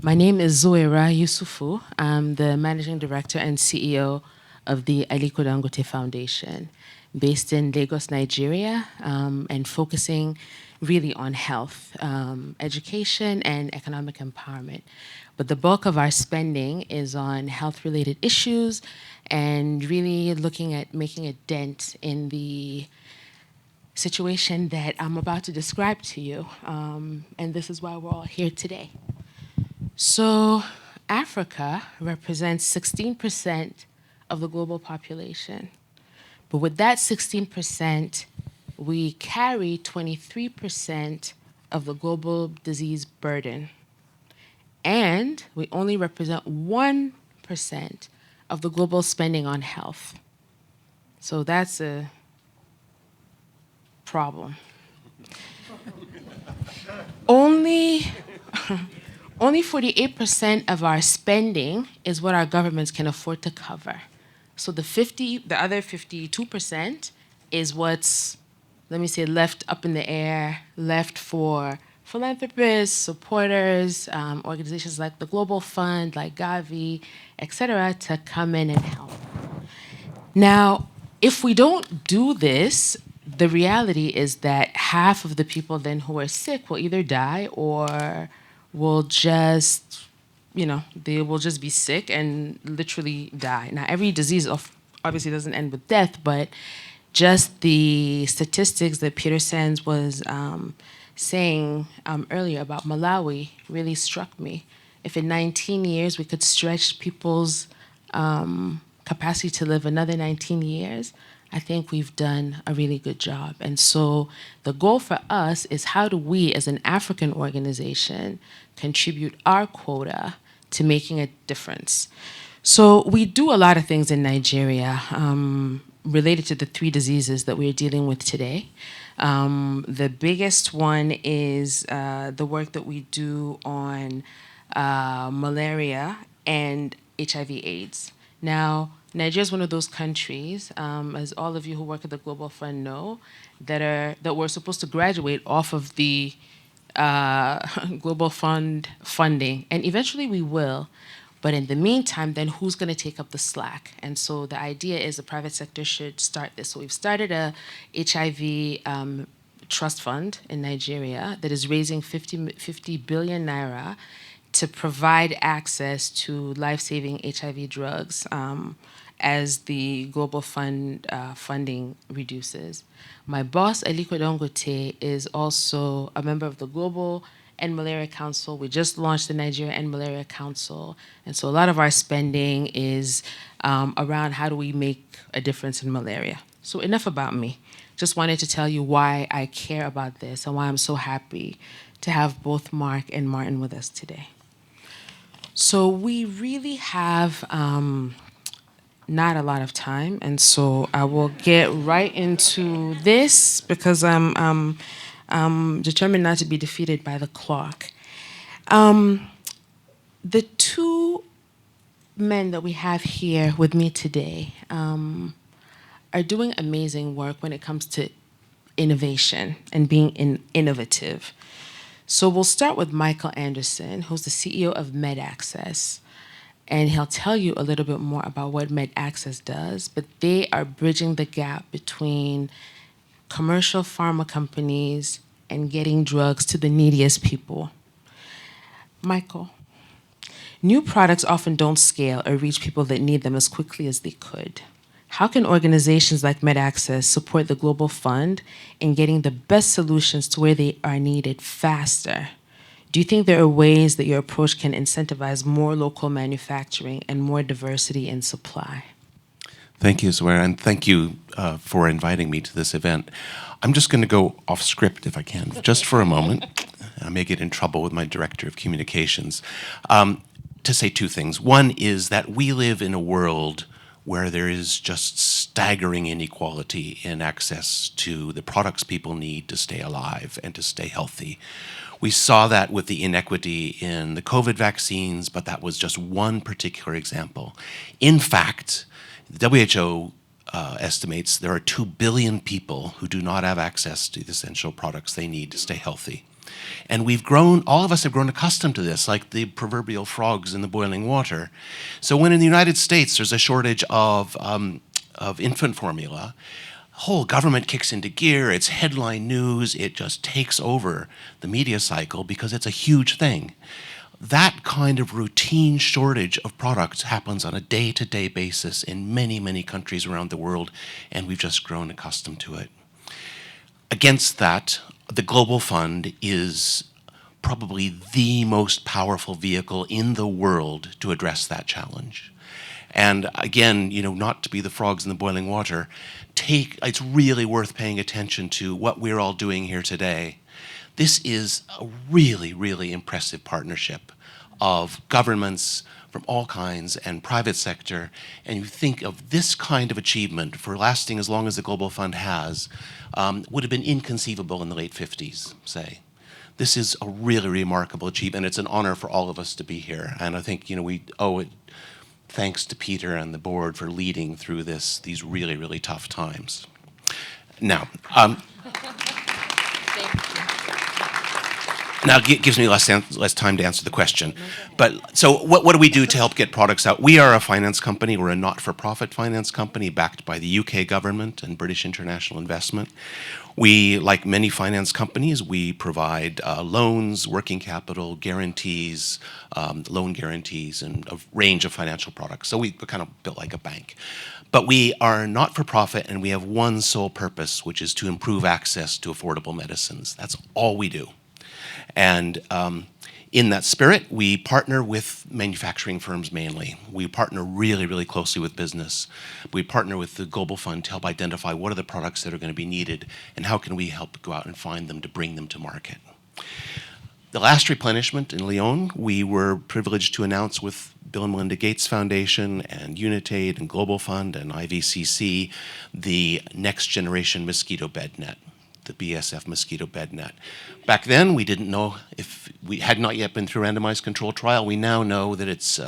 My name is Zuhaira Yousafzai. I'm the Managing Director and CEO of the Aliko Dangote Foundation, based in Lagos, Nigeria, and focusing really on health, education, and economic empowerment. But the bulk of our spending is on health-related issues and really looking at making a dent in the situation that I'm about to describe to you, and this is why we're all here today. So Africa represents 16% of the global population, but with that 16%, we carry 23% of the global disease burden, and we only represent 1% of the global spending on health. So that's a problem. Only 48% of our spending is what our governments can afford to cover. So the other 52% is what's, let me say, left up in the air, left for philanthropists, supporters, organizations like the Global Fund, like Gavi, et cetera, to come in and help. Now, if we don't do this, the reality is that half of the people then who are sick will either die or will just, they will just be sick and literally die. Now, every disease obviously doesn't end with death, but just the statistics that Peter Sands was saying earlier about Malawi really struck me. If in 19 years we could stretch people's capacity to live another 19 years, I think we've done a really good job. And so the goal for us is, how do we as an African organization contribute our quota to making a difference? So we do a lot of things in Nigeria related to the 3 diseases that we're dealing with today. The biggest one is the work that we do on malaria and HIV/AIDS. Now, Nigeria is one of those countries, as all of you who work at the Global Fund know, that we're supposed to graduate off of the Global Fund funding, and eventually we will. But in the meantime, then who's going to take up the slack? And so the idea is the private sector should start this. So we've started a HIV trust fund in Nigeria that is raising 50 billion naira to provide access to life-saving HIV drugs as the global fund funding reduces. My boss, Aliko Dangote, is also a member of the Global End Malaria Council. We just launched the Nigeria End Malaria Council. And so a lot of our spending is around how do we make a difference in malaria. So enough about me. Just wanted to tell you why I care about this and why I'm so happy to have both Mark and Martin with us today. So we really have not a lot of time, and so I will get right into this because I'm determined not to be defeated by the clock. The two men that we have here with me today are doing amazing work when it comes to innovation and being innovative. So we'll start with Michael Anderson, who's the CEO of MedAccess. And he'll tell you a little bit more about what MedAccess does, but they are bridging the gap between commercial pharma companies and getting drugs to the neediest people. Michael, new products often don't scale or reach people that need them as quickly as they could. How can organizations like MedAccess support the Global Fund in getting the best solutions to where they are needed faster? Do you think there are ways that your approach can incentivize more local manufacturing and more diversity in supply? Thank you, Zoera, and thank you for inviting me to this event. I'm just going to go off script if I can, just for a moment. I may get in trouble with my director of communications. To say two things. One is that we live in a world where there is just staggering inequality in access to the products people need to stay alive and to stay healthy. We saw that with the inequity in the COVID vaccines, but that was just one particular example. In fact, the WHO estimates there are 2 billion people who do not have access to the essential products they need to stay healthy. And we've grown, all of us have grown accustomed to this, like the proverbial frogs in the boiling water. So when in the United States there's a shortage of infant formula, whole government kicks into gear, it's headline news, it just takes over the media cycle because it's a huge thing. That kind of routine shortage of products happens on a day-to-day basis in many, many countries around the world, and we've just grown accustomed to it. Against that, the Global Fund is probably the most powerful vehicle in the world to address that challenge. And again, you know, not to be the frogs in the boiling water, it's really worth paying attention to what we're all doing here today. This is a really, really impressive partnership of governments from all kinds and private sector. And you think of this kind of achievement for lasting as long as the Global Fund has, would have been inconceivable in the late 50s, say. This is a really remarkable achievement. It's an honor for all of us to be here. And I think, you know, we owe it thanks to Peter and the board for leading through these really, really tough times. Now, now it gives me less time to answer the question. But so what do we do to help get products out? We are a finance company. We're a not-for-profit finance company backed by the UK government and British International Investment. We, like many finance companies, we provide loans, working capital, guarantees, loan guarantees, and a range of financial products. So we're kind of built like a bank. But we are not-for-profit, and we have one sole purpose, which is to improve access to affordable medicines. That's all we do. And in that spirit, we partner with manufacturing firms mainly. We partner really, really closely with business. We partner with the Global Fund to help identify what are the products that are going to be needed and how can we help go out and find them to bring them to market. The last replenishment in Lyon, we were privileged to announce with Bill Melinda Gates Foundation and Unitate and Global Fund and IVCC the next generation mosquito bed net, the BSF mosquito bed net. Back then, we didn't know if we had not yet been through a randomized control trial. We now know that its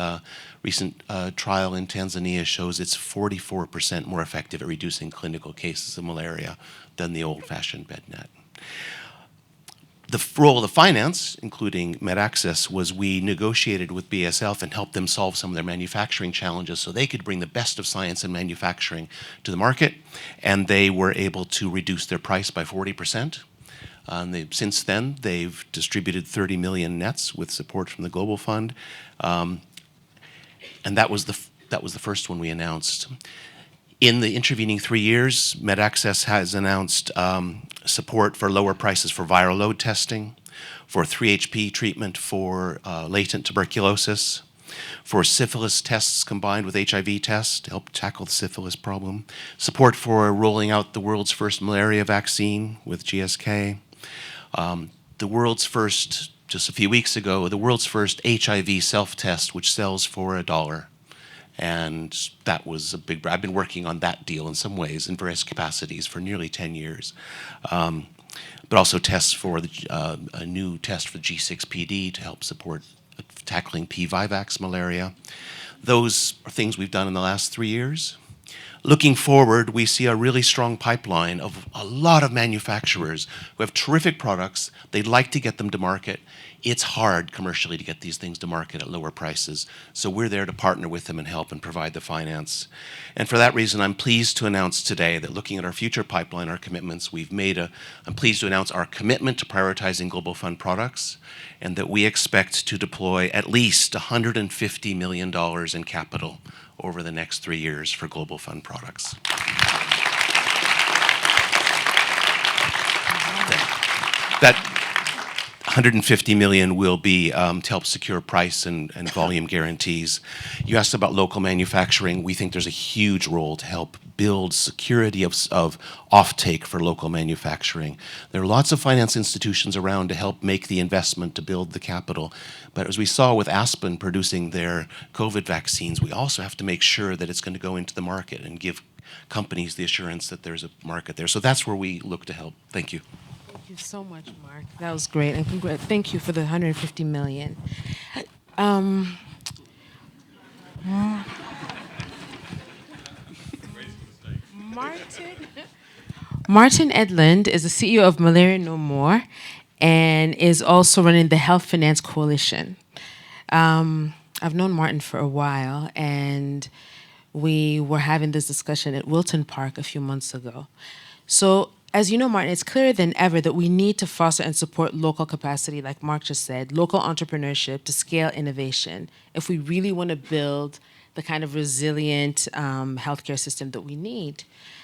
recent trial in Tanzania shows it's 44% more effective at reducing clinical cases of malaria than the old-fashioned bed net. The role of the finance, including MedAccess, was we negotiated with BSF and helped them solve some of their manufacturing challenges so they could bring the best of science and manufacturing to the market, and they were able to reduce their price by 40%. Since then, they've distributed 30 million nets with support from the Global Fund, and that was the first one we announced. In the intervening 3 years, MedAccess has announced support for lower prices for viral load testing, for 3-HP treatment for latent tuberculosis, for syphilis tests combined with HIV tests to help tackle the syphilis problem, support for rolling out the world's first malaria vaccine with GSK, the world's first, just a few weeks ago, the world's first HIV self-test, which sells for $1. And that was a big, I've been working on that deal in some ways in various capacities for nearly 10 years. But also tests for a new test for G6PD to help support tackling P-Vivax malaria. Those are things we've done in the last 3 years. Looking forward, we see a really strong pipeline of a lot of manufacturers who have terrific products. They'd like to get them to market. It's hard commercially to get these things to market at lower prices. So we're there to partner with them and help and provide the finance. And for that reason, I'm pleased to announce today that looking at our future pipeline, our commitments, I'm pleased to announce our commitment to prioritizing Global Fund products, and that we expect to deploy at least $150 million in capital over the next 3 years for Global Fund products. That $150 million will be to help secure price and volume guarantees. You asked about local manufacturing. We think there's a huge role to help build security of offtake for local manufacturing. There are lots of finance institutions around to help make the investment to build the capital. But as we saw with Aspen producing their COVID vaccines, we also have to make sure that it's going to go into the market and give companies the assurance that there's a market there. So that's where we look to help. Thank you. Thank you so much, Mark. That was great. And thank you for the $150 million. Martin Edlund is the CEO of Malaria No More and is also running the Health Finance Coalition. I've known Martin for a while, and we were having this discussion at Wilton Park a few months ago. So, as you know, Martin, it's clearer than ever that we need to foster and support local capacity, like Mark just said, local entrepreneurship to scale innovation if we really want to build the kind of resilient healthcare system that we need.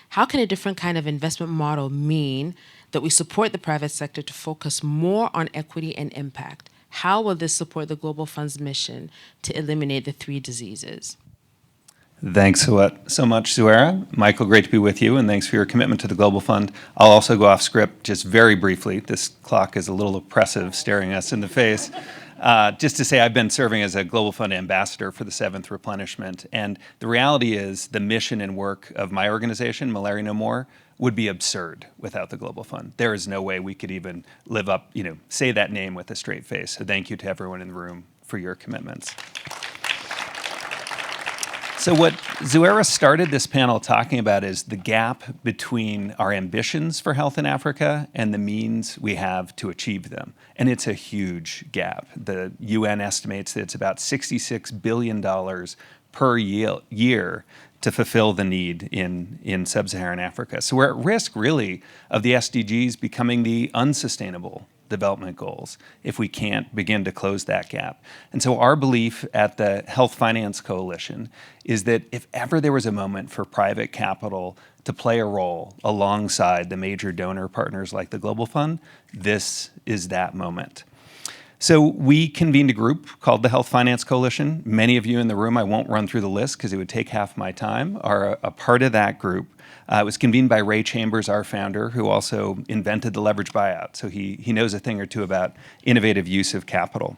How can a different kind of investment model mean that we support the private sector to focus more on equity and impact? How will this support the Global Fund's mission to eliminate the 3 diseases? Thanks so much, Zuera. Michael, great to be with you, and thanks for your commitment to the Global Fund. I'll also go off script just very briefly. This clock is a little oppressive, staring us in the face. Just to say I've been serving as a Global Fund ambassador for the Seventh Replenishment, and the reality is the mission and work of my organization, Malaria No More, would be absurd without the Global Fund. There is no way we could even live up, say that name with a straight face. So thank you to everyone in the room for your commitments. So what Zuera started this panel talking about is the gap between our ambitions for health in Africa and the means we have to achieve them. And it's a huge gap. The UN estimates that it's about $66 billion per year to fulfill the need in sub-Saharan Africa. So we're at risk, really, of the SDGs becoming the unsustainable development goals if we can't begin to close that gap. And so our belief at the Health Finance Coalition is that if ever there was a moment for private capital to play a role alongside the major donor partners like the Global Fund, this is that moment. So we convened a group called the Health Finance Coalition. Many of you in the room, I won't run through the list because it would take half my time, are a part of that group. It was convened by Ray Chambers, our founder, who also invented the leverage buyout. So he knows a thing or two about innovative use of capital.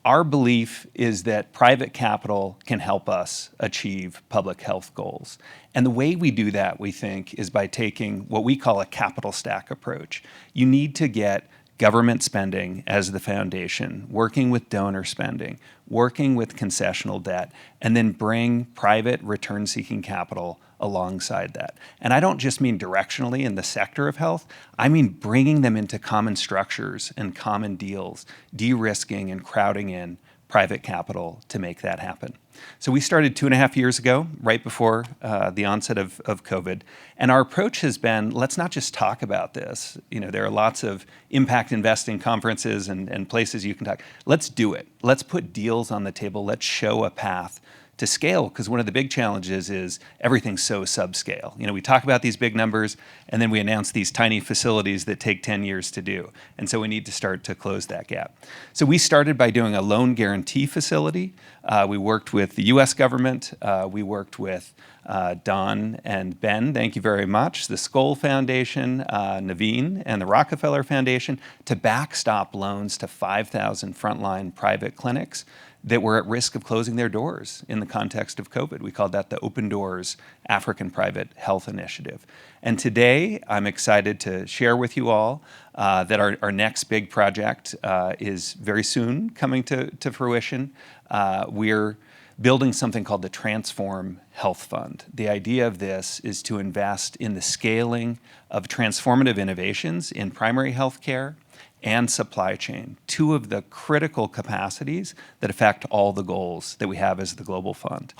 Our belief is that private capital can help us achieve public health goals. And the way we do that, we think, is by taking what we call a capital stack approach. You need to get government spending as the foundation, working with donor spending, working with concessional debt, and then bring private return-seeking capital alongside that. And I don't just mean directionally in the sector of health, I mean bringing them into common structures and common deals, de-risking and crowding in private capital to make that happen. So we started 2.5 years ago, right before the onset of COVID. And our approach has been, let's not just talk about this. You know, there are lots of impact investing conferences and places you can talk. Let's do it. Let's put deals on the table. Let's show a path to scale, because one of the big challenges is everything's so subscale. You know, we talk about these big numbers, and then we announce these tiny facilities that take 10 years to do. And so we need to start to close that gap. So we started by doing a loan guarantee facility. We worked with the US government. We worked with Don and Ben, thank you very much, the Skoll Foundation, Naveen, and the Rockefeller Foundation to backstop loans to 5,000 frontline private clinics that were at risk of closing their doors in the context of COVID. We called that the Open Doors African Private Health Initiative. And today, I'm excited to share with you all that our next big project is very soon coming to fruition. We're building something called the Transform Health Fund. The idea of this is to invest in the scaling of transformative innovations in primary health care and supply chain, two of the critical capacities that affect all the goals that we have as the Global Fund.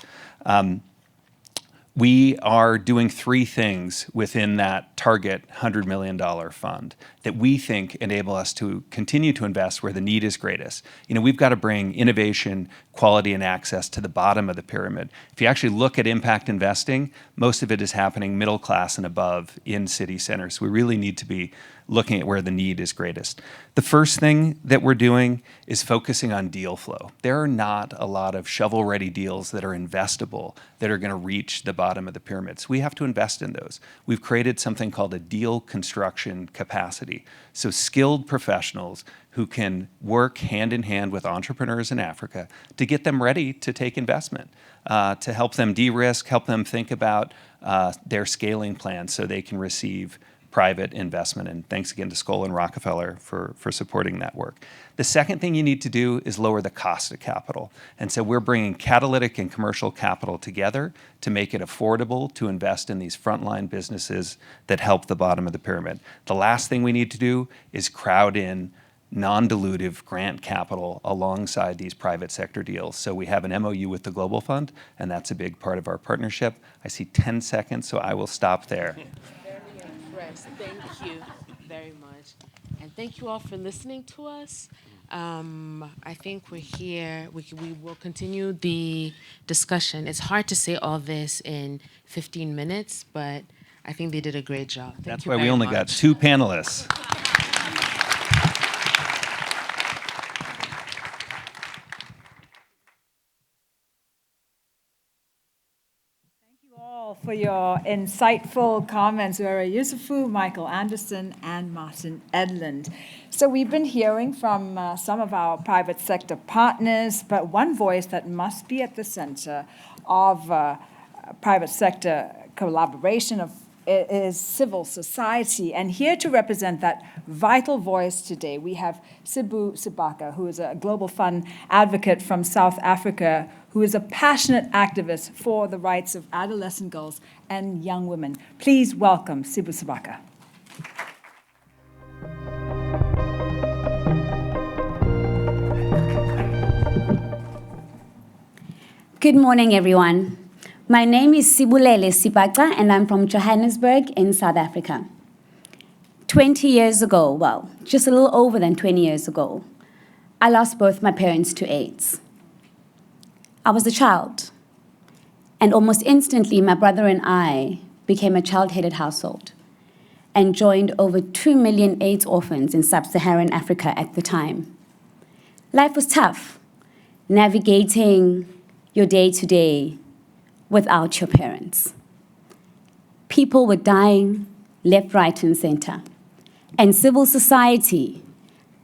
We are doing three things within that target $100 million fund that we think enable us to continue to invest where the need is greatest. You know, we've got to bring innovation, quality, and access to the bottom of the pyramid. If you actually look at impact investing, most of it is happening middle class and above in city centers. We really need to be looking at where the need is greatest. The first thing that we're doing is focusing on deal flow. There are not a lot of shovel-ready deals that are investable that are going to reach the bottom of the pyramid. So we have to invest in those. We've created something called a deal construction capacity. So skilled professionals who can work hand in hand with entrepreneurs in Africa to get them ready to take investment, to help them de-risk, help them think about their scaling plans so they can receive private investment. And thanks again to Skoll and Rockefeller for supporting that work. The second thing you need to do is lower the cost of capital. And so we're bringing catalytic and commercial capital together to make it affordable to invest in these frontline businesses that help the bottom of the pyramid. The last thing we need to do is crowd in non-dilutive grant capital alongside these private sector deals. So we have an MOU with the Global Fund, and that's a big part of our partnership. I see 10 seconds, so I will stop there. Thank you very much. And thank you all for listening to us. I think we're here. We will continue the discussion. It's hard to say all this in 15 minutes, but I think they did a great job. That's why we only got 2 panelists. For your insightful comments, Vera Yusufu, Michael Anderson, and Martin Edlund. So we've been hearing from some of our private sector partners, but one voice that must be at the center of private sector collaboration is civil society. And here to represent that vital voice today, we have Sibu Sibaka, who is a Global Fund advocate from South Africa, who is a passionate activist for the rights of adolescent girls and young women. Please welcome Sibu Sibaka. Good morning, everyone. My name is Sibulele Sibaka, and I'm from Johannesburg in South Africa. 20 years ago, well, just a little over than 20 years ago, I lost both my parents to AIDS. I was a child, and almost instantly, my brother and I became a child-headed household and joined over 2 million AIDS orphans in sub-Saharan Africa at the time. Life was tough, navigating your day-to-day without your parents. People were dying left, right, and center. And civil society,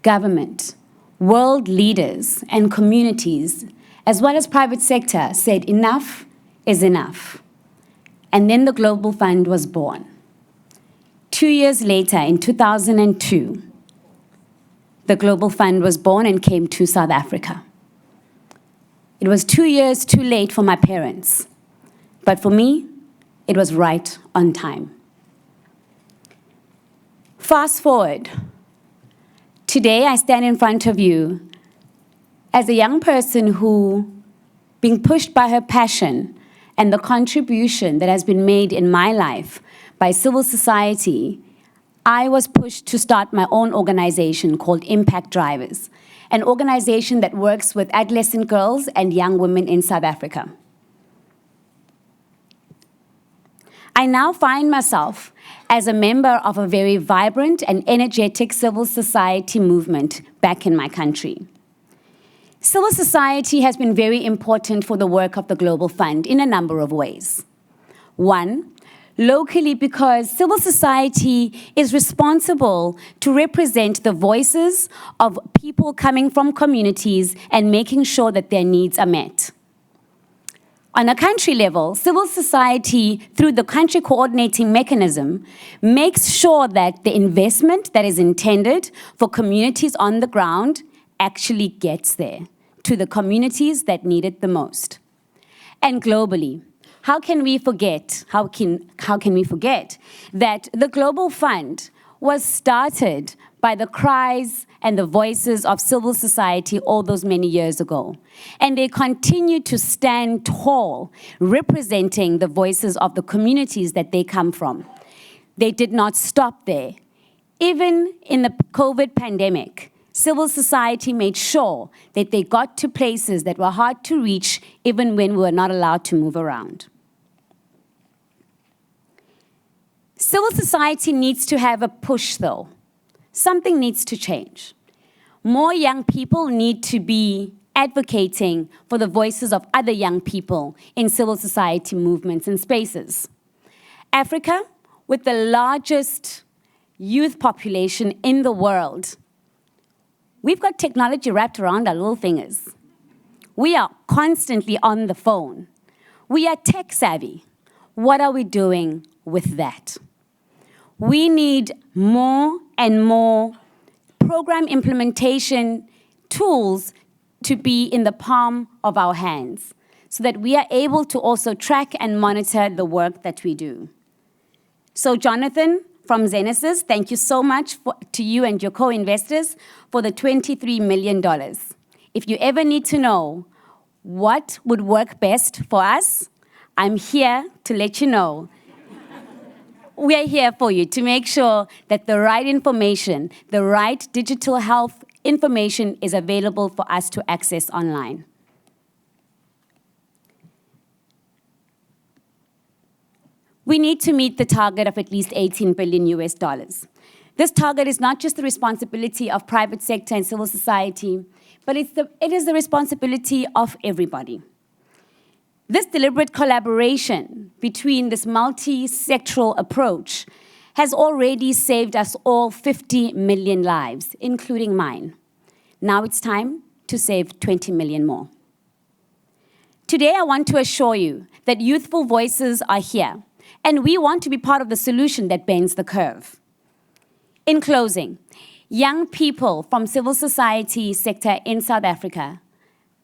government, world leaders, and communities, as well as private sector, said enough is enough. And then the Global Fund was born. 2 years later, in 2002, the Global Fund was born and came to South Africa. It was 2 years too late for my parents, but for me, it was right on time. Fast forward. Today, I stand in front of you As a young person who, being pushed by her passion and the contribution that has been made in my life by civil society, I was pushed to start my own organization called Impact Drivers, an organization that works with adolescent girls and young women in South Africa. I now find myself as a member of a very vibrant and energetic civil society movement back in my country. Civil society has been very important for the work of the Global Fund in a number of ways. One, locally, because civil society is responsible to represent the voices of people coming from communities and making sure that their needs are met. On a country level, civil society, through the country coordinating mechanism, makes sure that the investment that is intended for communities on the ground actually gets there, to the communities that need it the most. And globally, how can we forget that the Global Fund was started by the cries and the voices of civil society all those many years ago. And they continue to stand tall, representing the voices of the communities that they come from. They did not stop there. Even in the COVID pandemic, civil society made sure that they got to places that were hard to reach, even when we were not allowed to move around. Civil society needs to have a push, though. Something needs to change. More young people need to be advocating for the voices of other young people in civil society movements and spaces. Africa, with the largest youth population in the world, we've got technology wrapped around our little fingers. We are constantly on the phone. We are tech savvy. What are we doing with that? We need more and more program implementation tools to be in the palm of our hands so that we are able to also track and monitor the work that we do. So Jonathan from Genesis, thank you so much to you and your co-investors for the $23 million. If you ever need to know what would work best for us, I'm here to let you know. We are here for you to make sure that the right information, the right digital health information is available for us to access online. We need to meet the target of at least 18 billion US dollars. This target is not just the responsibility of private sector and civil society, but it is the responsibility of everybody. This deliberate collaboration between this multi-sectoral approach has already saved us all 50 million lives, including mine. Now it's time to save 20 million more. Today, I want to assure you that youthful voices are here, and we want to be part of the solution that bends the curve. In closing, young people from civil society sector in South Africa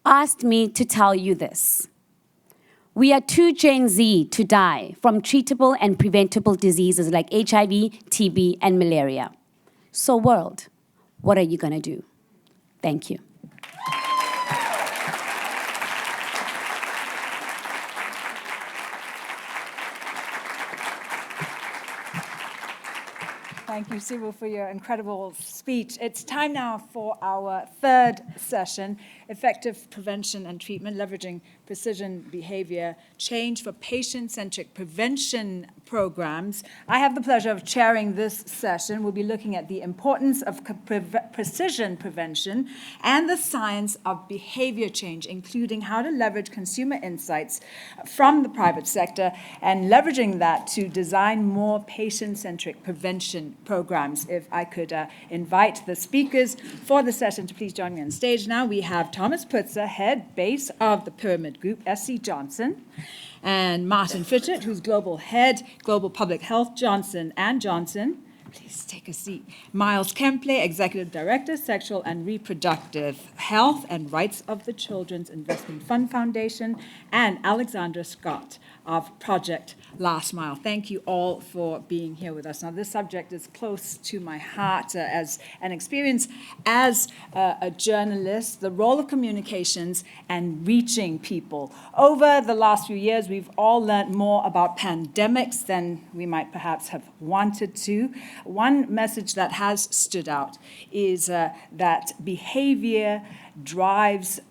asked me to tell you this. We are too Gen Z to die from treatable and preventable diseases like HIV, TB, and malaria. So world, what are you going to do? Thank you. Thank you, Sibu, for your incredible speech. It's time now for our third session, Effective Prevention and Treatment, Leveraging Precision Behavior Change for Patient-Centric Prevention Programs. I have the pleasure of chairing this session. We'll be looking at the importance of precision prevention and the science of behavior change, including how to leverage consumer insights from the private sector and leveraging that to design more patient-centric prevention programs. If I could invite the speakers for the session to please join me on stage now. We have Thomas Putzer, head base of the Pyramid Group, SC Johnson, and Martin Fitchett, who's global head, Global Public Health, Johnson & Johnson, Please take a seat. Miles Kempley, Executive Director, Sexual and Reproductive Health and Rights of the Children's Investment Fund Foundation, and Alexandra Scott of Project Last Mile. Thank you all for being here with us. Now, this subject is close to my heart as an experience as a journalist, the role of communications and reaching people. Over the last few years, we've all learned more about pandemics than we might perhaps have wanted to. One message that has stood out is that behavior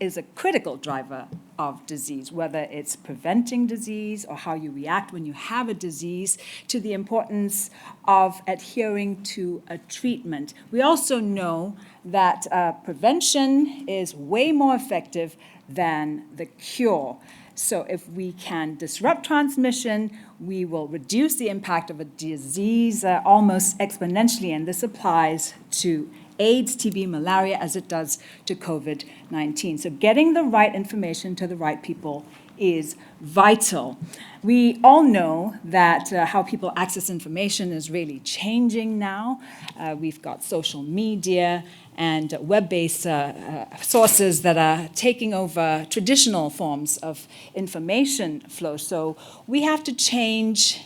is a critical driver of disease, whether it's preventing disease or how you react when you have a disease, to the importance of adhering to a treatment. We also know that prevention is way more effective than the cure. So if we can disrupt transmission, we will reduce the impact of a disease almost exponentially, and this applies to AIDS, TB, malaria, as it does to COVID-19. So getting the right information to the right people is vital. We all know that how people access information is really changing now. We've got social media and web-based sources that are taking over traditional forms of information flow. So we have to change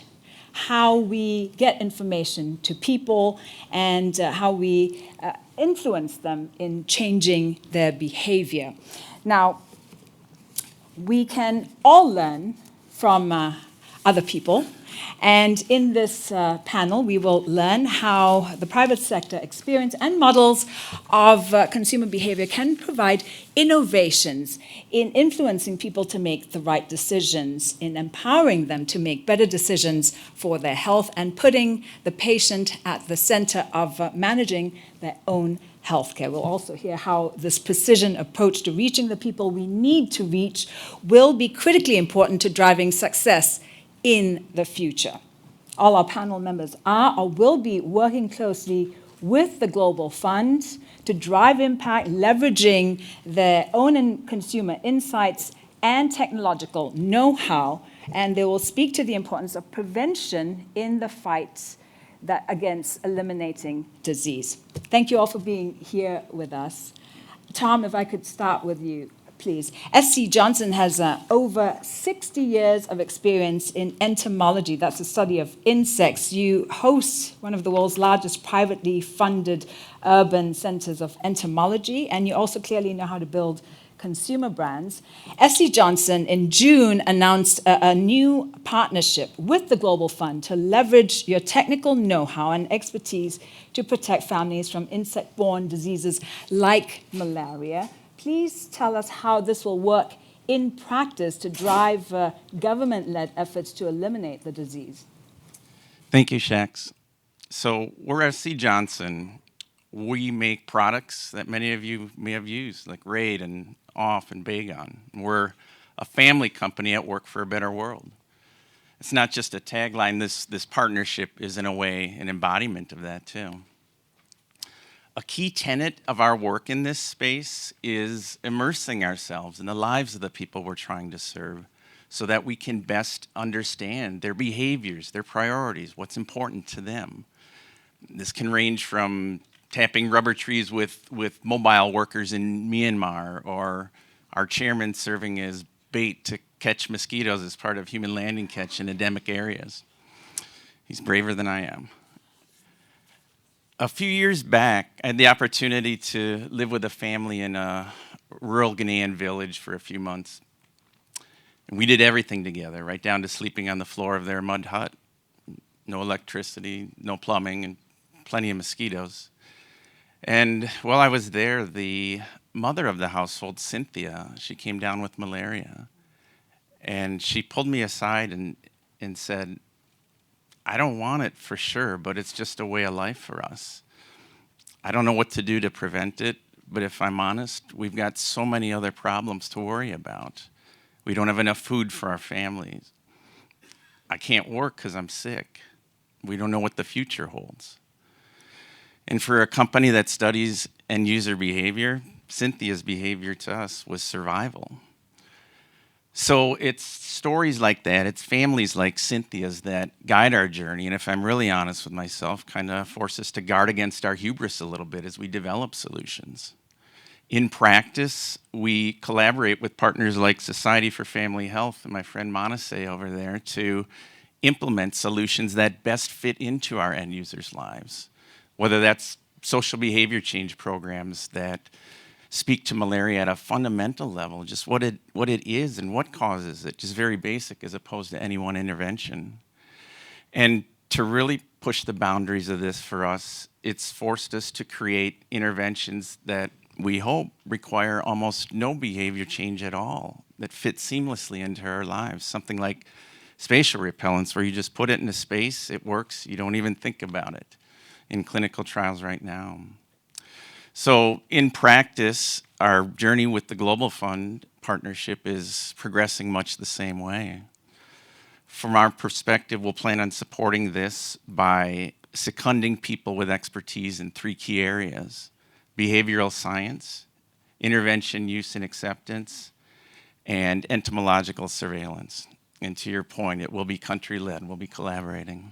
how we get information to people and how we influence them in changing their behavior. Now, we can all learn from other people. And in this panel, we will learn how the private sector experience and models of consumer behavior can provide innovations in influencing people to make the right decisions, in empowering them to make better decisions for their health, and putting the patient at the center of managing their own healthcare. We'll also hear how this precision approach to reaching the people we need to reach will be critically important to driving success in the future. All our panel members are or will be working closely with the Global Fund to drive impact, leveraging their own consumer insights and technological know-how, and they will speak to the importance of prevention in the fight against eliminating disease. Thank you all for being here with us. Tom, if I could start with you, please. S.C. Johnson has over 60 years of experience in entomology. That's the study of insects. You host one of the world's largest privately funded urban centers of entomology, and you also clearly know how to build consumer brands. S.C. Johnson in June announced a new partnership with the Global Fund to leverage your technical know-how and expertise to protect families from insect-borne diseases like malaria. Please tell us how this will work in practice to drive government-led efforts to eliminate the disease. Thank you, Shax. So we're SC Johnson. We make products that many of you may have used, like Raid and Off and Bagon. We're a family company at work for a better world. It's not just a tagline. This partnership is, in a way, an embodiment of that, too. A key tenet of our work in this space is immersing ourselves in the lives of the people we're trying to serve so that we can best understand their behaviors, their priorities, what's important to them. This can range from tapping rubber trees with mobile workers in Myanmar, or our chairman serving as bait to catch mosquitoes as part of human landing catch in endemic areas. He's braver than I am. A few years back, I had the opportunity to live with a family in a rural Ghanaian village for a few months. And we did everything together, right down to sleeping on the floor of their mud hut. No electricity, no plumbing, and plenty of mosquitoes. And while I was there, the mother of the household, Cynthia, she came down with malaria. And she pulled me aside and said, I don't want it for sure, but it's just a way of life for us. I don't know what to do to prevent it, but if I'm honest, we've got so many other problems to worry about. We don't have enough food for our families. I can't work because I'm sick. We don't know what the future holds. And for a company that studies end user behavior, Cynthia's behavior to us was survival. So it's stories like that, it's families like Cynthia's that guide our journey, and if I'm really honest with myself, kind of force us to guard against our hubris a little bit as we develop solutions. In practice, we collaborate with partners like Society for Family Health and my friend Monase over there to implement solutions that best fit into our end users' lives, whether that's social behavior change programs that speak to malaria at a fundamental level, just what it is and what causes it, just very basic as opposed to any one intervention. And to really push the boundaries of this for us, it's forced us to create interventions that we hope require almost no behavior change at all, that fit seamlessly into our lives. Something like spatial repellents, where you just put it in a space, it works, you don't even think about it, in clinical trials right now. So in practice, our journey with the Global Fund partnership is progressing much the same way. From our perspective, we'll plan on supporting this by seconding people with expertise in 3 key areas: behavioral science, intervention use and acceptance, and entomological surveillance. And to your point, it will be country-led, we'll be collaborating.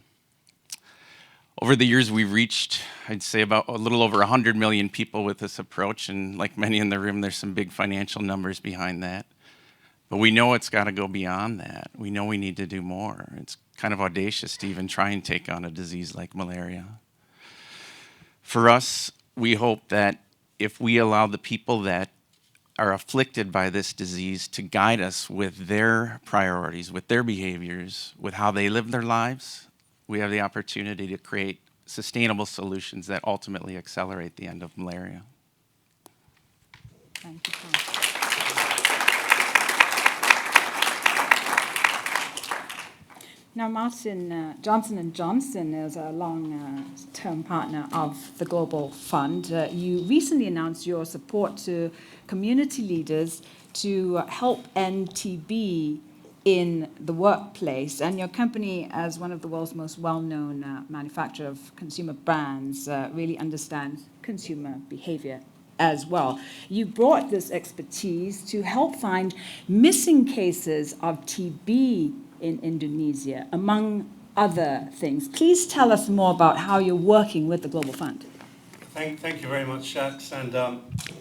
Over the years, we've reached, I'd say, about a little over 100 million people with this approach, and like many in the room, there's some big financial numbers behind that. But we know it's got to go beyond that. We know we need to do more. It's kind of audacious to even try and take on a disease like malaria. For us, we hope that if we allow the people that are afflicted by this disease to guide us with their priorities, with their behaviors, with how they live their lives, we have the opportunity to create sustainable solutions that ultimately accelerate the end of malaria. Thank you, Tom. Now, Martin, Johnson & Johnson is a long-term partner of the Global Fund. You recently announced your support to community leaders to help end TB in the workplace. And your company, as one of the world's most well-known manufacturer of consumer brands, really understands consumer behavior as well. You brought this expertise to help find missing cases of TB in Indonesia, among other things. Please tell us more about how you're working with the Global Fund. Thank you very much, Shax. And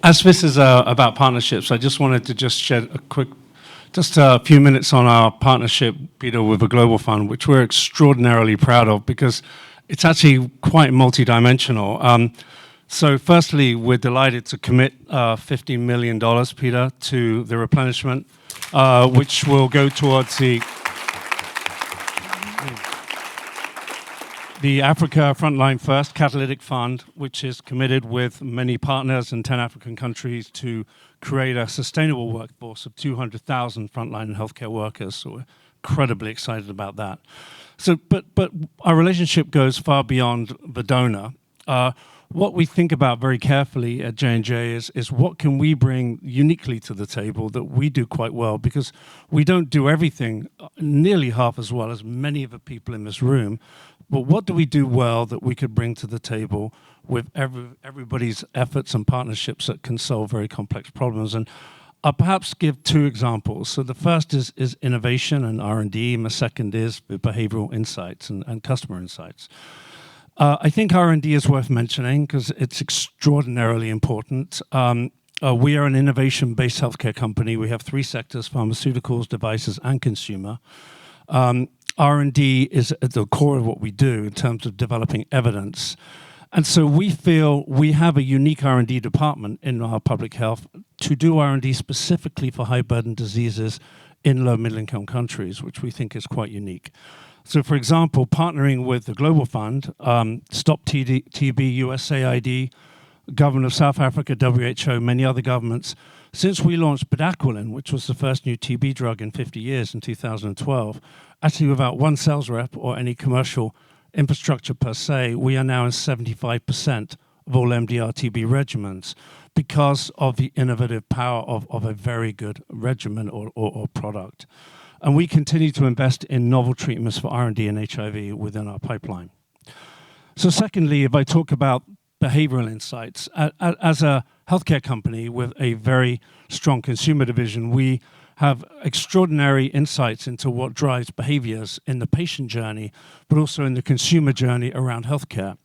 as this is about partnerships, I just wanted to shed a few minutes on our partnership, Peter, with the Global Fund, which we're extraordinarily proud of because it's actually quite multidimensional. So firstly, we're delighted to commit $50 million, Peter, to the replenishment, which will go towards the Africa Frontline First Catalytic Fund, which is committed with many partners in 10 African countries to create a sustainable workforce of 200,000 frontline and healthcare workers. So we're incredibly excited about that. So, but our relationship goes far beyond the donor. What we think about very carefully at J&J is what can we bring uniquely to the table that we do quite well, because we don't do everything nearly half as well as many of the people in this room. But what do we do well that we could bring to the table with everybody's efforts and partnerships that can solve very complex problems? And I'll perhaps give 2 examples. So the first is innovation and R&D, and the second is the behavioral insights and customer insights. I think R&D is worth mentioning because it's extraordinarily important. We are an innovation-based healthcare company. We have 3 sectors: pharmaceuticals, devices, and consumer. R&D is at the core of what we do in terms of developing evidence. And so we feel we have a unique R&D department in our public health to do R&D specifically for high-burden diseases in low middle-income countries, which we think is quite unique. So, for example, partnering with the Global Fund, Stop TB, USAID, Government of South Africa, WHO, many other governments, since we launched bedaquiline, which was the first new TB drug in 50 years in 2012, actually without one sales rep or any commercial infrastructure per se, we are now in 75% of all MDR TB regimens because of the innovative power of a very good regimen or product. And we continue to invest in novel treatments for R&D and HIV within our pipeline. So secondly, if I talk about behavioral insights, as a healthcare company with a very strong consumer division, we have extraordinary insights into what drives behaviors in the patient journey, but also in the consumer journey around healthcare.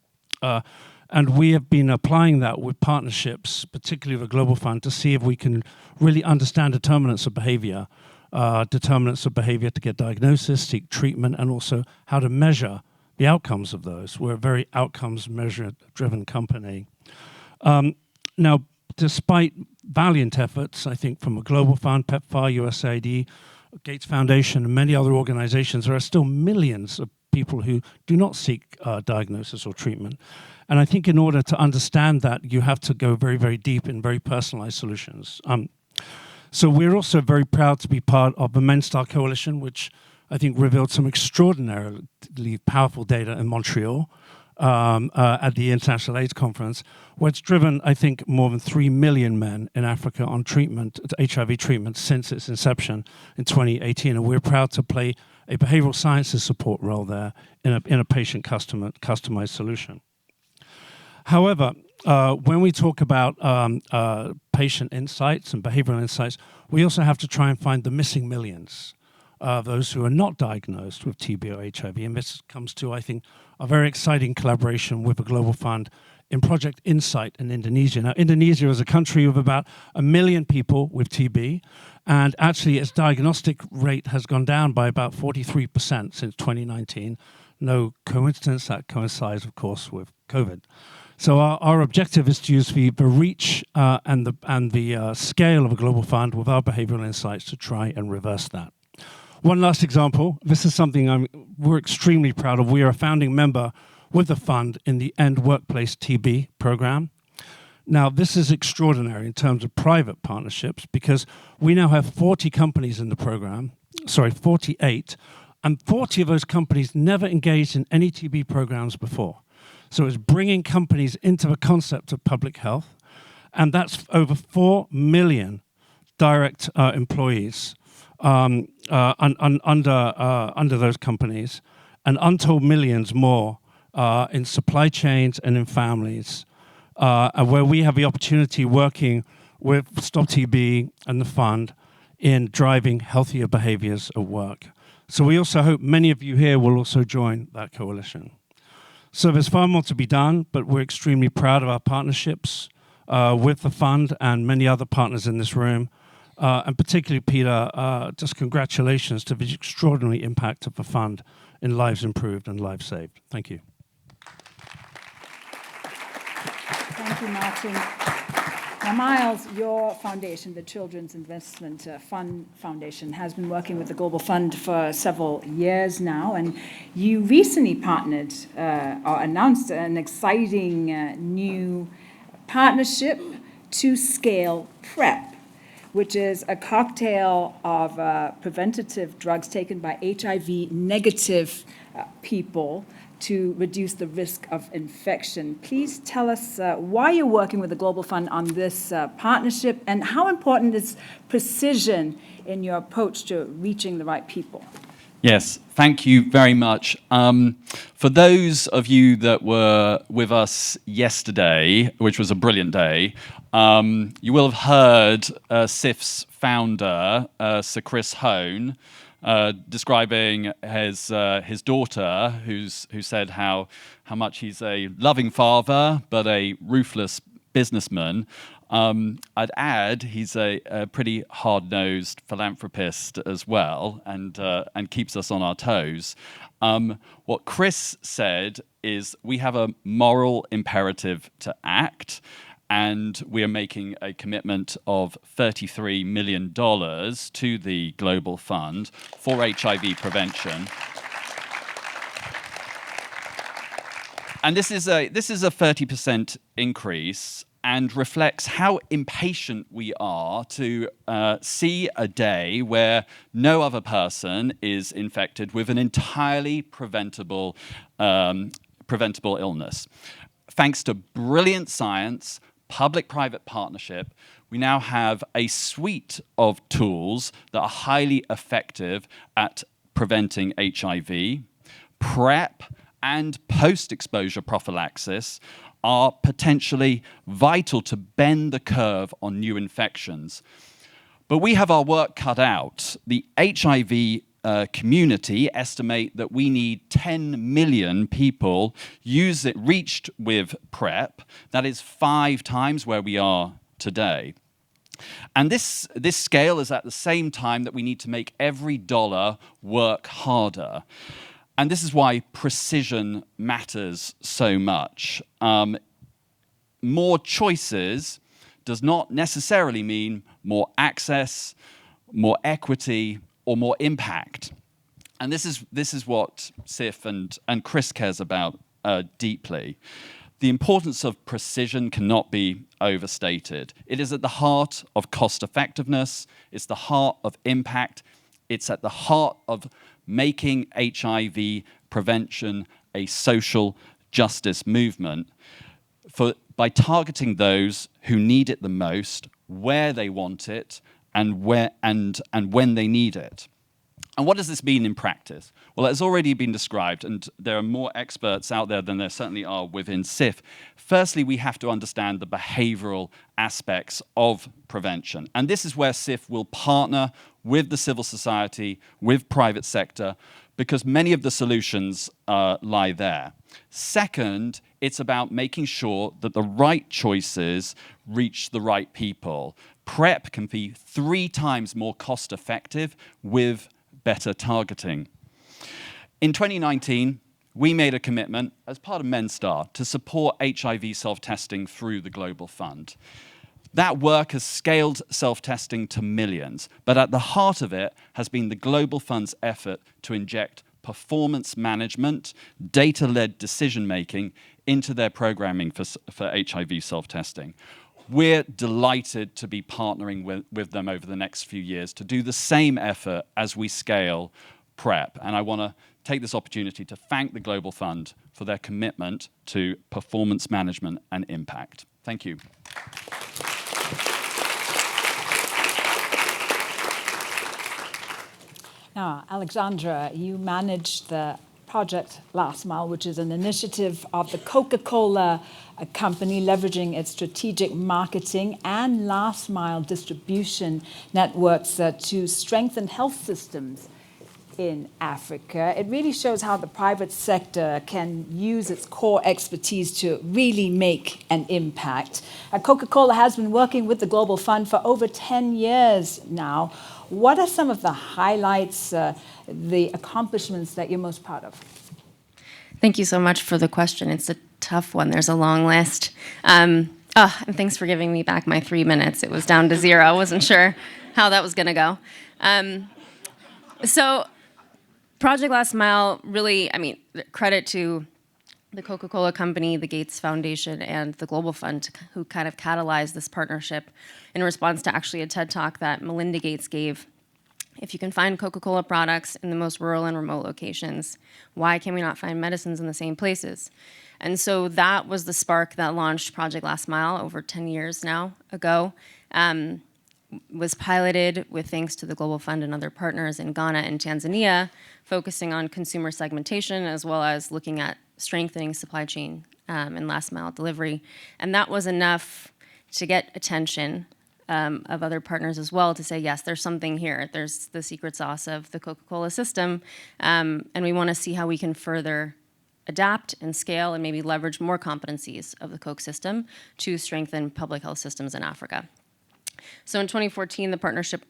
And we have been applying that with partnerships, particularly with the Global Fund, to see if we can really understand determinants of behavior to get diagnosis, seek treatment, and also how to measure the outcomes of those. We're a very outcomes measure-driven company. Now, despite valiant efforts, I think, from a Global Fund, PEPFAR, USAID, Gates Foundation, and many other organizations, there are still millions of people who do not seek diagnosis or treatment. And I think in order to understand that, you have to go very, very deep in very personalized solutions. So we're also very proud to be part of the MenStar Coalition, which I think revealed some extraordinarily powerful data in Montreal at the International AIDS Conference, where it's driven, I think, more than 3 million men in Africa on treatment, HIV treatment, since its inception in 2018. And we're proud to play a behavioral sciences support role there in a patient customized solution. However, when we talk about patient insights and behavioral insights, we also have to try and find the missing millions of those who are not diagnosed with TB or HIV. And this comes to, I think, a very exciting collaboration with the Global Fund in Project Insight in Indonesia. Now, Indonesia is a country of about 1 million people with TB, and actually its diagnostic rate has gone down by about 43% since 2019. No coincidence, that coincides, of course, with COVID. So our objective is to use the reach and the scale of a Global Fund with our behavioral insights to try and reverse that. One last example. This is something we're extremely proud of. We are a founding member with the fund in the End Workplace TB program. Now, this is extraordinary in terms of private partnerships because we now have 40 companies in the program, 48, and 40 of those companies never engaged in any TB programs before. So it's bringing companies into the concept of public health, and that's over 4 million direct employees under those companies, and untold millions more in supply chains and in families, where we have the opportunity working with Stop TB and the fund in driving healthier behaviors at work. So we also hope many of you here will also join that coalition. So there's far more to be done, but we're extremely proud of our partnerships with the fund and many other partners in this room. And particularly, Peter, just congratulations to the extraordinary impact of the fund in lives improved and lives saved. Thank you. Thank you, Martin. Now, Miles, your foundation, the Children's Investment Fund Foundation, has been working with the Global Fund for several years now, and you recently partnered or announced an exciting new partnership to scale PrEP, which is a cocktail of preventative drugs taken by HIV-negative people to reduce the risk of infection. Please tell us why you're working with the Global Fund on this partnership and how important is precision in your approach to reaching the right people. Yes, thank you very much. For those of you that were with us yesterday, which was a brilliant day, you will have heard SIF's founder, Sir Chris Hone, describing his daughter, who said how much he's a loving father but a ruthless businessman. I'd add he's a pretty hard-nosed philanthropist as well, and keeps us on our toes. What Chris said is we have a moral imperative to act, and we are making a commitment of $33 million to the Global Fund for HIV prevention. And this is a 30% increase and reflects how impatient we are to see a day where no other person is infected with an entirely preventable illness. Thanks to brilliant science, public-private partnership, we now have a suite of tools that are highly effective at preventing HIV. PrEP and post-exposure prophylaxis are potentially vital to bend the curve on new infections. But we have our work cut out. The HIV community estimate that we need 10 million people reached with PrEP. That is 5 times where we are today. And this scale is at the same time that we need to make every dollar work harder. And this is why precision matters so much. More choices does not necessarily mean more access, more equity, or more impact. And this is what SIF and Chris cares about deeply. The importance of precision cannot be overstated. It is at the heart of cost effectiveness, it's the heart of impact, it's at the heart of making HIV prevention a social justice movement by targeting those who need it the most, where they want it, and when they need it. And what does this mean in practice? Well, it's already been described, and there are more experts out there than there certainly are within SIF. Firstly, we have to understand the behavioral aspects of prevention. And this is where SIF will partner with the civil society, with private sector, because many of the solutions lie there. Second, it's about making sure that the right choices reach the right people. PrEP can be 3 times more cost effective with better targeting. In 2019, we made a commitment as part of MenStar to support HIV self-testing through the Global Fund. That work has scaled self-testing to millions, but at the heart of it has been the Global Fund's effort to inject performance management, data-led decision-making into their programming for HIV self-testing. We're delighted to be partnering with them over the next few years to do the same effort as we scale PrEP. And I want to take this opportunity to thank the Global Fund for their commitment to performance management and impact. Thank you. Now, Alexandra, you managed the Project Last Mile, which is an initiative of the Coca-Cola company leveraging its strategic marketing and last mile distribution networks to strengthen health systems in Africa. It really shows how the private sector can use its core expertise to really make an impact. Coca-Cola has been working with the Global Fund for over 10 years now. What are some of the highlights, the accomplishments that you're most proud of? Thank you so much for the question. It's a tough one. There's a long list. And thanks for giving me back my 3 minutes. It was down to 0. I wasn't sure how that was going to go. So Project Last Mile, really, credit to the Coca-Cola Company, the Gates Foundation, and the Global Fund, who kind of catalyzed this partnership in response to actually a TED Talk that Melinda Gates gave. If you can find Coca-Cola products in the most rural and remote locations, why can we not find medicines in the same places? And so that was the spark that launched Project Last Mile over 10 years now ago. Was piloted with thanks to the Global Fund and other partners in Ghana and Tanzania, focusing on consumer segmentation as well as looking at strengthening supply chain and last mile delivery. And that was enough to get attention of other partners as well to say, yes, there's something here. There's the secret sauce of the Coca-Cola system, and we want to see how we can further adapt and scale and maybe leverage more competencies of the Coke system to strengthen public health systems in Africa. So in 2014, the partnership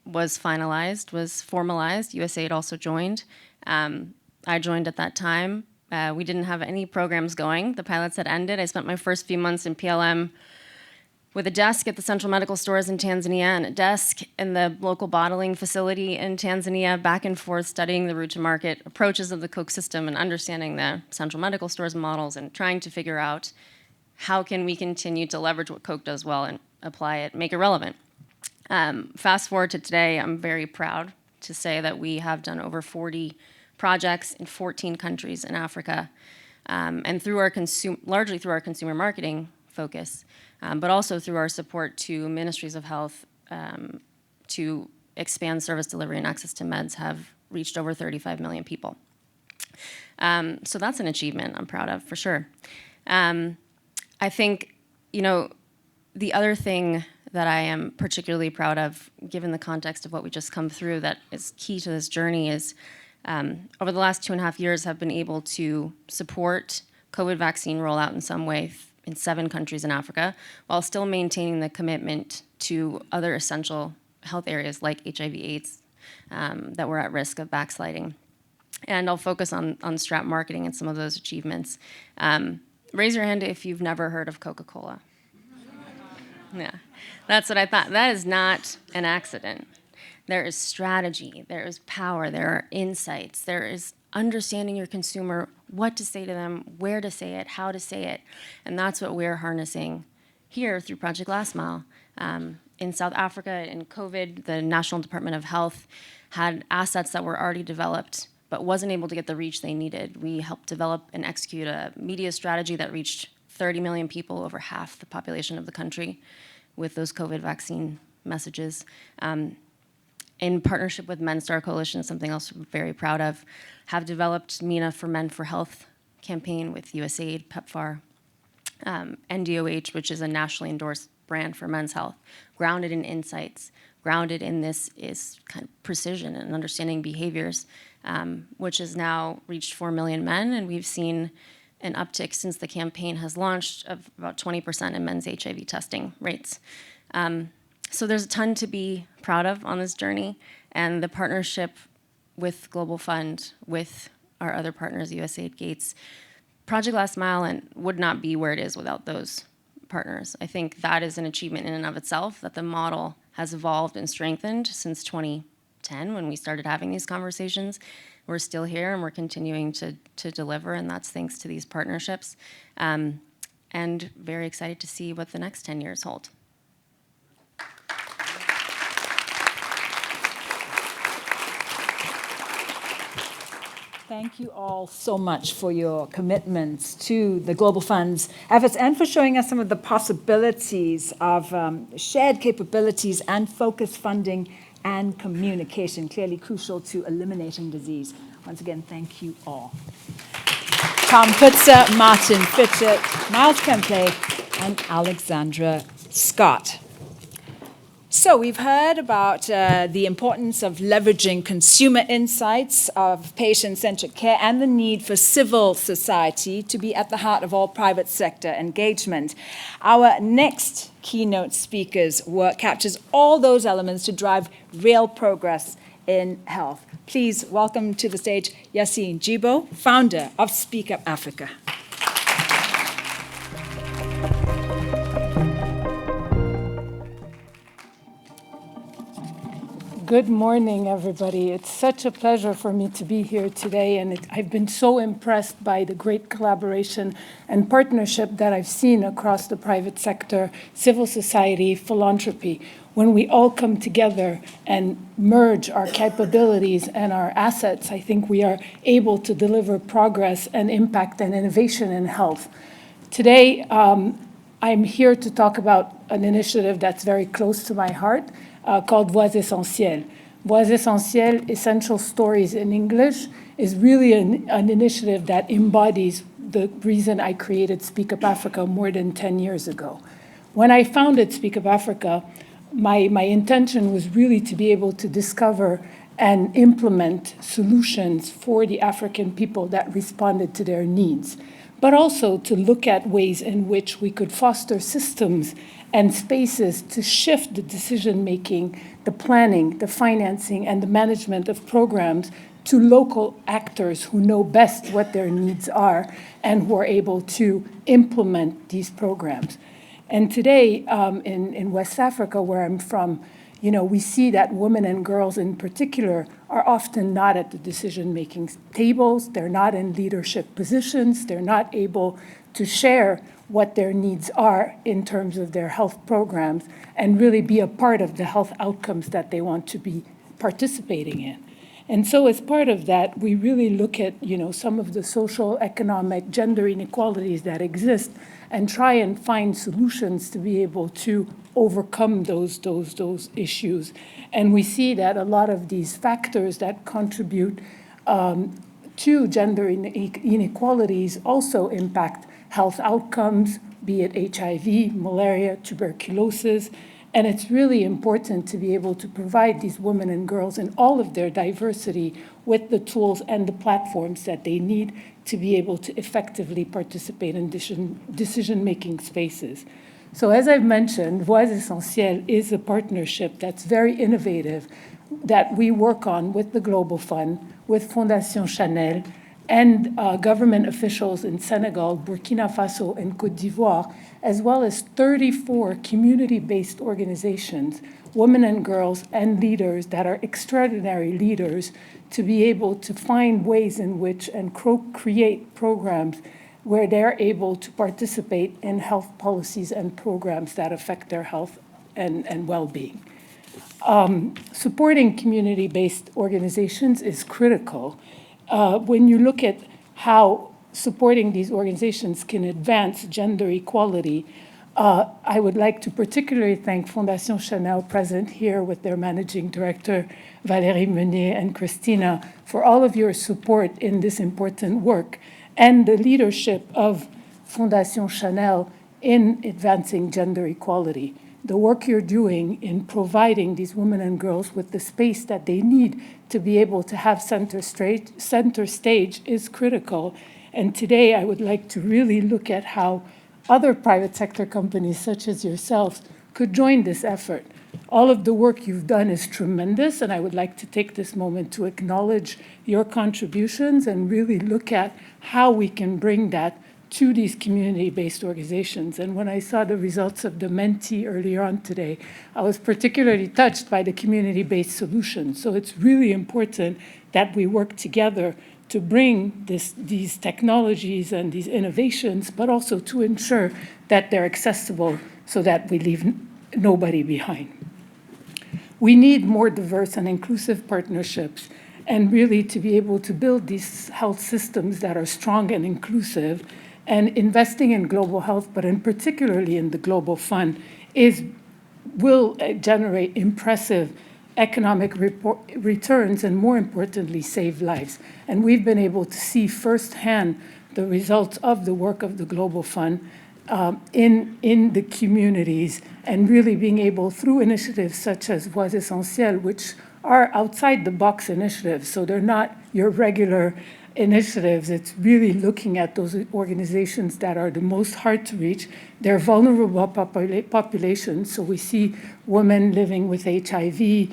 was formalized. USAID also joined. I joined at that time. We didn't have any programs going. The pilots had ended. I spent my first few months in PLM with a desk at the central medical stores in Tanzania and a desk in the local bottling facility in Tanzania, back and forth studying the route to market approaches of the Coke system and understanding the central medical stores models and trying to figure out how can we continue to leverage what Coke does well and apply it, make it relevant. Fast forward to today, I'm very proud to say that we have done over 40 projects in 14 countries in Africa, and through our largely through our consumer marketing focus, but also through our support to ministries of health to expand service delivery and access to meds, have reached over 35 million people. So that's an achievement I'm proud of, for sure. I think, the other thing that I am particularly proud of, given the context of what we just come through, that is key to this journey is over the last 2.5 years have been able to support COVID vaccine rollout in some way in 7 countries in Africa, while still maintaining the commitment to other essential health areas like HIV/AIDS that were at risk of backsliding. And I'll focus on strap marketing and some of those achievements. Raise your hand if you've never heard of Coca-Cola. Yeah, that's what I thought. That is not an accident. There is strategy, there is power, there are insights, there is understanding your consumer, what to say to them, where to say it, how to say it. And that's what we're harnessing here through Project Last Mile. In South Africa, in COVID, the National Department of Health had assets that were already developed but wasn't able to get the reach they needed. We helped develop and execute a media strategy that reached 30 million people, over half the population of the country, with those COVID vaccine messages. In partnership with Men's Star Coalition, something else we're very proud of, have developed MENA for Men for Health campaign with USAID, PEPFAR, NDOH, which is a nationally endorsed brand for men's health, grounded in insights, grounded in this is kind of precision and understanding behaviors, which has now reached 4 million men, and we've seen an uptick since the campaign has launched of about 20% in men's HIV testing rates. So there's a ton to be proud of on this journey, and the partnership with Global Fund, with our other partners, USAID, Gates, Project Last Mile, and would not be where it is without those partners. I think that is an achievement in and of itself, that the model has evolved and strengthened since 2010 when we started having these conversations. We're still here and we're continuing to deliver, and that's thanks to these partnerships. And very excited to see what the next 10 years hold. Thank you all so much for your commitments to the Global Fund's efforts and for showing us some of the possibilities of shared capabilities and focused funding and communication, clearly crucial to eliminating disease. Once again, thank you all. Tom Putzer, Martin Fitchett, Miles Tremblay, and Alexandra Scott. So we've heard about the importance of leveraging consumer insights of patient-centric care and the need for civil society to be at the heart of all private sector engagement. Our next keynote speaker's work captures all those elements to drive real progress in health. Please welcome to the stage Yassine Jibo, founder of Speak Up Africa. Good morning, everybody. It's such a pleasure for me to be here today, and I've been so impressed by the great collaboration and partnership that I've seen across the private sector, civil society, philanthropy. When we all come together and merge our capabilities and our assets, I think we are able to deliver progress and impact and innovation in health. Today, I'm here to talk about an initiative that's very close to my heart, called Voix Essentielles. Voix Essentielles, Essential Stories in English, is really an initiative that embodies the reason I created Speak Up Africa more than 10 years ago. When I founded Speak Up Africa, my intention was really to be able to discover and implement solutions for the African people that responded to their needs, but also to look at ways in which we could foster systems and spaces to shift the decision-making, the planning, the financing, and the management of programs to local actors who know best what their needs are and who are able to implement these programs. And today, in West Africa, where I'm from, we see that women and girls in particular are often not at the decision-making tables. They're not in leadership positions. They're not able to share what their needs are in terms of their health programs and really be a part of the health outcomes that they want to be participating in. And so as part of that, we really look at some of the social, economic, gender inequalities that exist and try and find solutions to be able to overcome those issues. And we see that a lot of these factors that contribute to gender inequalities also impact health outcomes, be it HIV, malaria, tuberculosis, And it's really important to be able to provide these women and girls in all of their diversity with the tools and the platforms that they need to be able to effectively participate in decision-making spaces. So as I've mentioned, Voix Essentielles is a partnership that's very innovative that we work on with the Global Fund, with Fondation Chanel, and government officials in Senegal, Burkina Faso, and Côte d'Ivoire, as well as 34 community-based organizations, women and girls and leaders that are extraordinary leaders, to be able to find ways in which and create programs where they're able to participate in health policies and programs that affect their health and well-being. Supporting community-based organizations is critical. When you look at how supporting these organizations can advance gender equality, I would like to particularly thank Fondation Chanel, present here with their managing director, Valérie Meunier and Christina, for all of your support in this important work, and the leadership of Fondation Chanel in advancing gender equality. The work you're doing in providing these women and girls with the space that they need to be able to have center stage is critical. And today I would like to really look at how other private sector companies such as yourselves could join this effort. All of the work you've done is tremendous, and I would like to take this moment to acknowledge your contributions and really look at how we can bring that to these community-based organizations. And when I saw the results of the Menti earlier on today, I was particularly touched by the community-based solution. So it's really important that we work together to bring these technologies and these innovations, but also to ensure that they're accessible so that we leave nobody behind. We need more diverse and inclusive partnerships, and really to be able to build these health systems that are strong and inclusive. And investing in global health, but in particularly in the Global Fund, will generate impressive economic returns and, more importantly, save lives. And we've been able to see firsthand the results of the work of the Global Fund in the communities, and really being able, through initiatives such as Voix Essentielles, which are outside-the-box initiatives, so they're not your regular initiatives. It's really looking at those organizations that are the most hard to reach. They're vulnerable populations, so we see women living with HIV,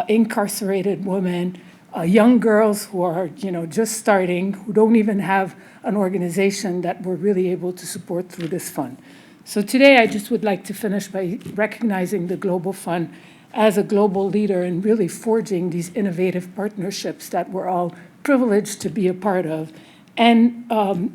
incarcerated women, young girls who are just starting, who don't even have an organization that we're really able to support through this fund. So today I just would like to finish by recognizing the Global Fund as a global leader in really forging these innovative partnerships that we're all privileged to be a part of, and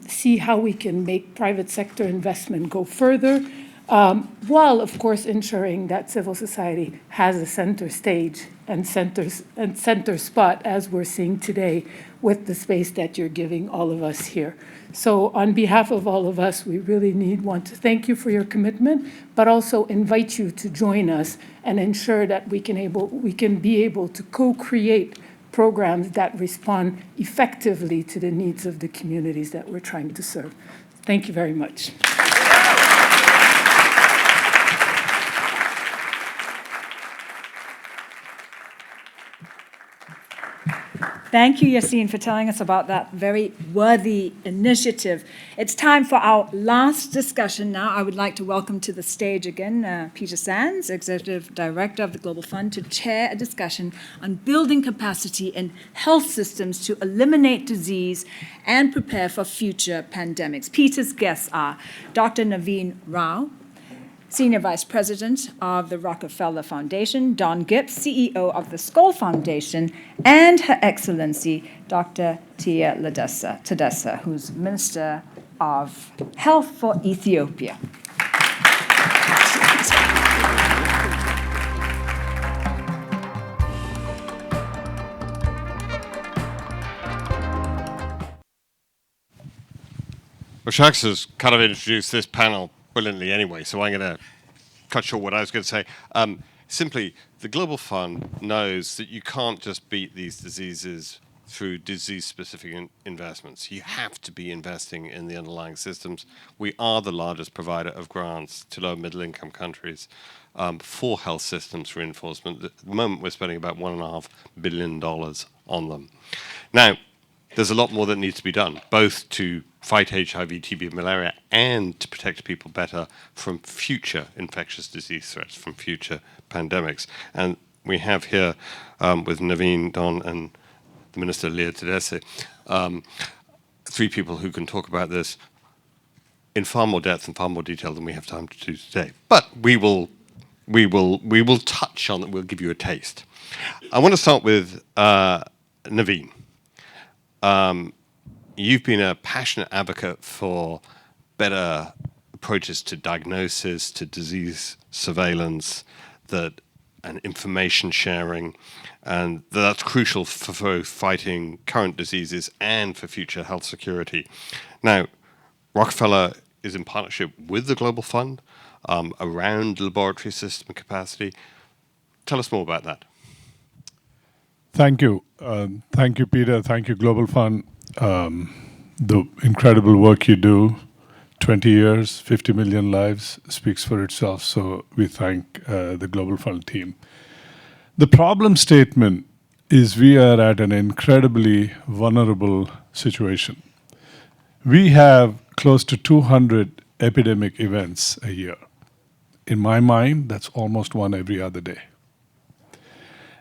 see how we can make private sector investment go further, while of course ensuring that civil society has a center stage and center spot, as we're seeing today with the space that you're giving all of us here. So on behalf of all of us, we really want to thank you for your commitment, but also invite you to join us and ensure that we can be able to co-create programs that respond effectively to the needs of the communities that we're trying to serve. Thank you very much. Thank you, Yassine, for telling us about that very worthy initiative. It's time for our last discussion now. I would like to welcome to the stage again Peter Sands, Executive Director of the Global Fund, to chair a discussion on building capacity in health systems to eliminate disease and prepare for future pandemics. Peter's guests are Dr. Naveen Rao, Senior Vice President of the Rockefeller Foundation, Don Gibbs, CEO of the Skoll Foundation, and Her Excellency, Dr. Tia Tadessa, who's Minister of Health for Ethiopia. Well, Shax has kind of introduced this panel brilliantly anyway, so I'm going to cut short what I was going to say. Simply, the Global Fund knows that you can't just beat these diseases through disease-specific investments. You have to be investing in the underlying systems. We are the largest provider of grants to low and middle-income countries for health systems reinforcement. At the moment, we're spending about $1.5 billion on them. Now, there's a lot more that needs to be done, both to fight HIV, TB, and malaria, and to protect people better from future infectious disease threats, from future pandemics. And we have here, with Naveen, Don, and the Minister Leah Tedesse, 3 people who can talk about this in far more depth and far more detail than we have time to do today. But we will touch on it. We'll give you a taste. I want to start with Naveen. You've been a passionate advocate for better approaches to diagnosis, to disease surveillance, and information sharing, and that's crucial for fighting current diseases and for future health security. Now, Rockefeller is in partnership with the Global Fund around laboratory system capacity. Tell us more about that. Thank you. Thank you, Peter. Thank you, Global Fund. The incredible work you do, 20 years, 50 million lives, speaks for itself. So we thank the Global Fund team. The problem statement is we are at an incredibly vulnerable situation. We have close to 200 epidemic events a year. In my mind, that's almost one every other day.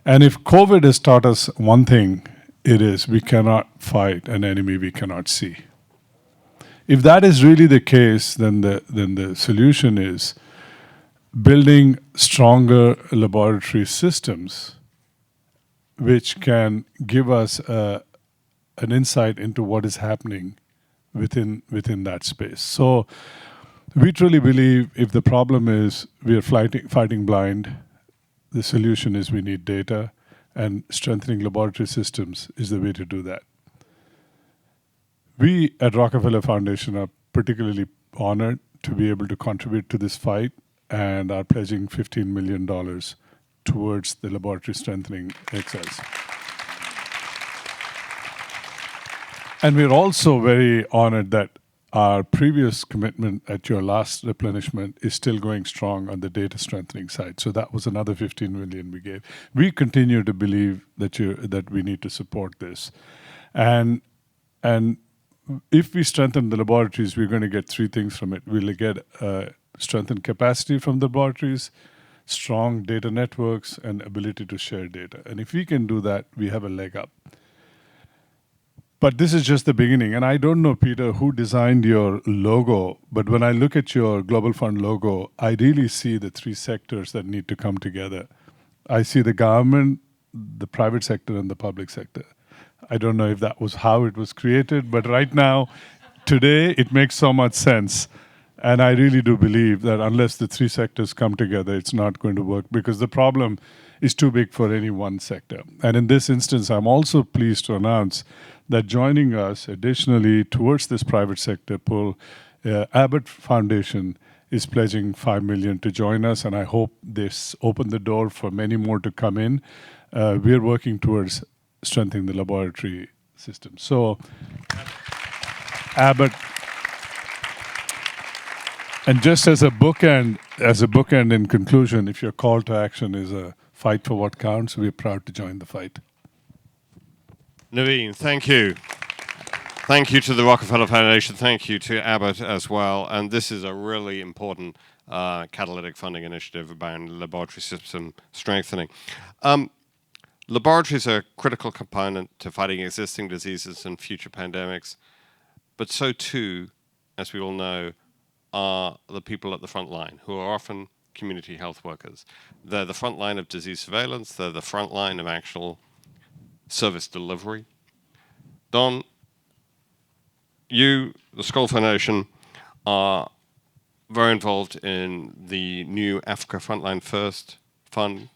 And if COVID has taught us one thing, it is we cannot fight an enemy we cannot see. If that is really the case, then the solution is building stronger laboratory systems which can give us an insight into what is happening within that space. So we truly believe if the problem is we are fighting blind, the solution is we need data, and strengthening laboratory systems is the way to do that. We at Rockefeller Foundation are particularly honored to be able to contribute to this fight and are pledging $15 million towards the laboratory strengthening exercise. And we're also very honored that our previous commitment at your last replenishment is still going strong on the data strengthening side. So that was another 15 million we gave. We continue to believe that we need to support this. And if we strengthen the laboratories, we're going to get 3 things from it. We'll get strengthened capacity from the laboratories, strong data networks, and ability to share data. And if we can do that, we have a leg up. But this is just the beginning. And I don't know, Peter, who designed your logo, but when I look at your Global Fund logo, I really see the 3 sectors that need to come together. I see the government, the private sector, and the public sector. I don't know if that was how it was created, but right now, today, it makes so much sense. And I really do believe that unless the 3 sectors come together, it's not going to work because the problem is too big for any one sector. And in this instance, I'm also pleased to announce that joining us additionally towards this private sector pull, Abbott Foundation is pledging $5 million to join us, and I hope this opened the door for many more to come in. We're working towards strengthening the laboratory system. So, Abbott, and just as a bookend in conclusion, if your call to action is a fight for what counts, we're proud to join the fight. Naveen, thank you. Thank you to the Rockefeller Foundation. Thank you to Abbott as well. And this is a really important catalytic funding initiative about laboratory system strengthening. Laboratories are a critical component to fighting existing diseases and future pandemics, but so too, as we all know, are the people at the front line, who are often community health workers. They're the front line of disease surveillance. They're the front line of actual service delivery. Don, you, the Skoll Foundation, are very involved in the new Africa Frontline First Fund.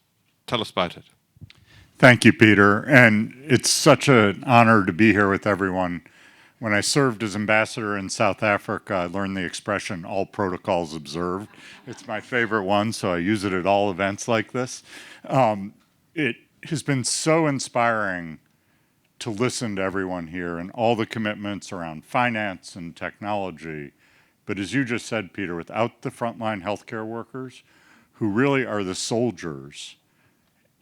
Tell us about it. Thank you, Peter. And it's such an honor to be here with everyone. When I served as ambassador in South Africa, I learned the expression, all protocols observed. It's my favorite one, so I use it at all events like this. It has been so inspiring to listen to everyone here and all the commitments around finance and technology. But as you just said, Peter, without the frontline healthcare workers, who really are the soldiers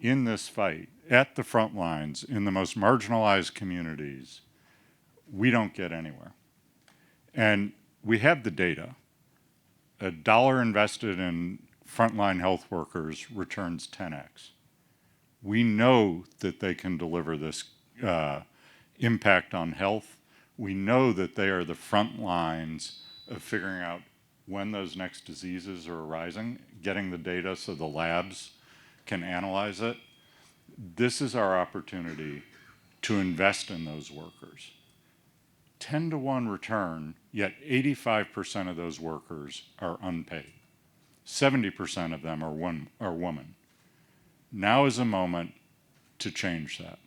in this fight, at the front lines, in the most marginalized communities, we don't get anywhere. And we have the data. $1 invested in frontline health workers returns 10x. We know that they can deliver this impact on health. We know that they are the front lines of figuring out when those next diseases are arising, getting the data so the labs can analyze it. This is our opportunity to invest in those workers. 10-to-1 return, yet 85% of those workers are unpaid. 70% of them are women. Now is a moment to change that.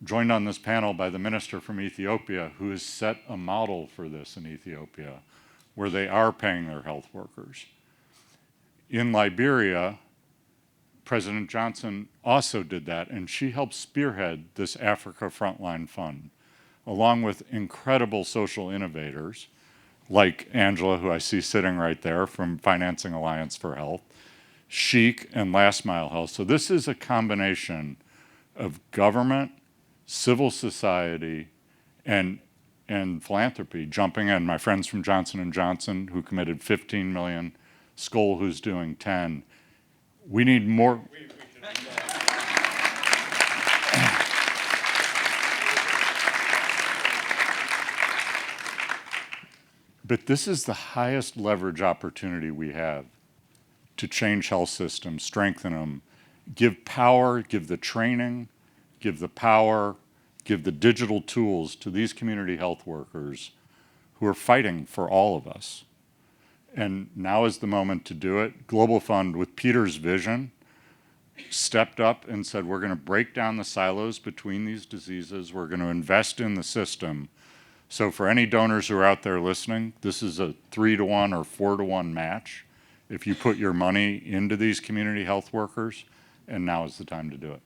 Joined on this panel by the minister from Ethiopia, who has set a model for this in Ethiopia, where they are paying their health workers. In Liberia, President Johnson also did that, and she helped spearhead this Africa Frontline Fund, along with incredible social innovators like Angela, who I see sitting right there from Financing Alliance for Health, Chic, and Last Mile Health. So this is a combination of government, civil society, and philanthropy jumping in. My friends from Johnson & Johnson, who committed 15 million, Skoll, who's doing 10. We need more. But this is the highest leverage opportunity we have to change health systems, strengthen them, give power, give the training, give the power, give the digital tools to these community health workers who are fighting for all of us. And now is the moment to do it. Global Fund, with Peter's vision, stepped up and said, we're going to break down the silos between these diseases. We're going to invest in the system. So for any donors who are out there listening, this is a 3-to-1 or 4-to-1 match if you put your money into these community health workers, and now is the time to do it.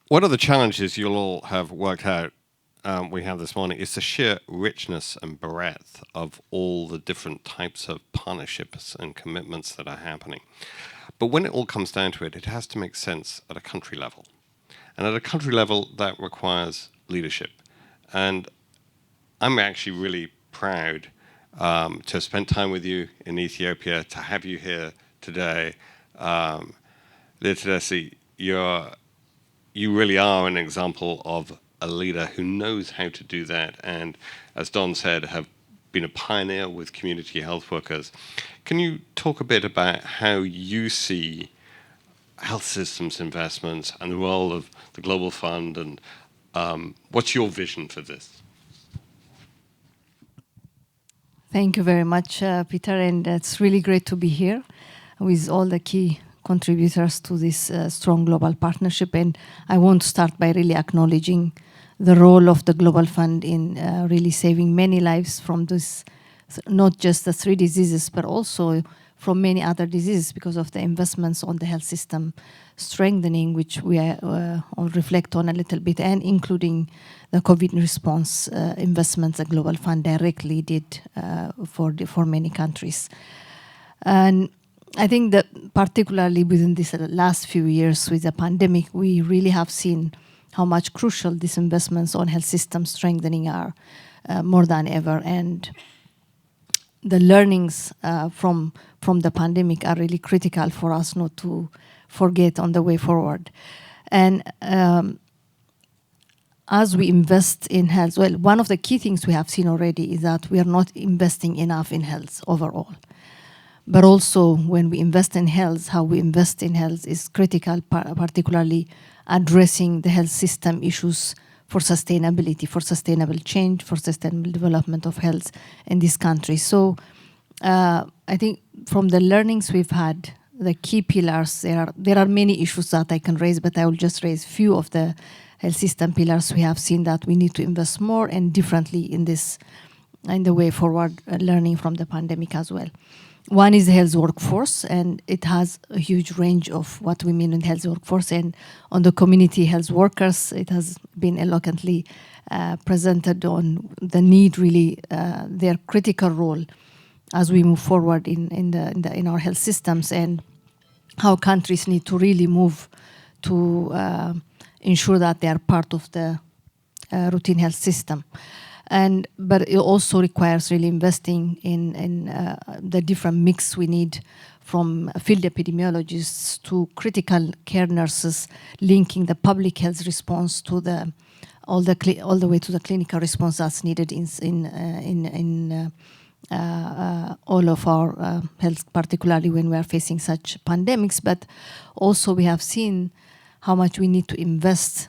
One of the challenges you'll all have worked out we have this morning is the sheer richness and breadth of all the different types of partnerships and commitments that are happening. But when it all comes down to it, it has to make sense at a country level. And at a country level, that requires leadership. And I'm actually really proud to have spent time with you in Ethiopia, to have you here today. Litadesi, you really are an example of a leader who knows how to do that, and as Don said, have been a pioneer with community health workers. Can you talk a bit about how you see health systems investments and the role of the Global Fund, and what's your vision for this? Thank you very much, Peter, and it's really great to be here with all the key contributors to this strong global partnership. And I want to start by really acknowledging the role of the Global Fund in really saving many lives from this, not just the 3 diseases, but also from many other diseases because of the investments on the health system strengthening, which we will reflect on a little bit, and including the COVID response investments the Global Fund directly did for many countries. And I think that particularly within this last few years with the pandemic, we really have seen how much crucial these investments on health system strengthening are more than ever. And the learnings from the pandemic are really critical for us not to forget on the way forward. And as we invest in health, well, one of the key things we have seen already is that we are not investing enough in health overall. But also when we invest in health, how we invest in health is critical, particularly addressing the health system issues for sustainability, for sustainable change, for sustainable development of health in this country. So I think from the learnings we've had, the key pillars, there are many issues that I can raise, but I will just raise few of the health system pillars. We have seen that we need to invest more and differently in this, in the way forward, learning from the pandemic as well. One is the health workforce, and it has a huge range of what we mean in health workforce. And on the community health workers, it has been eloquently presented on the need, really, their critical role as we move forward in our health systems, and how countries need to really move to ensure that they are part of the routine health system. But it also requires really investing in the different mix we need, from field epidemiologists to critical care nurses, linking the public health response to all the way to the clinical response that's needed in all of our health, particularly when we are facing such pandemics. But also we have seen how much we need to invest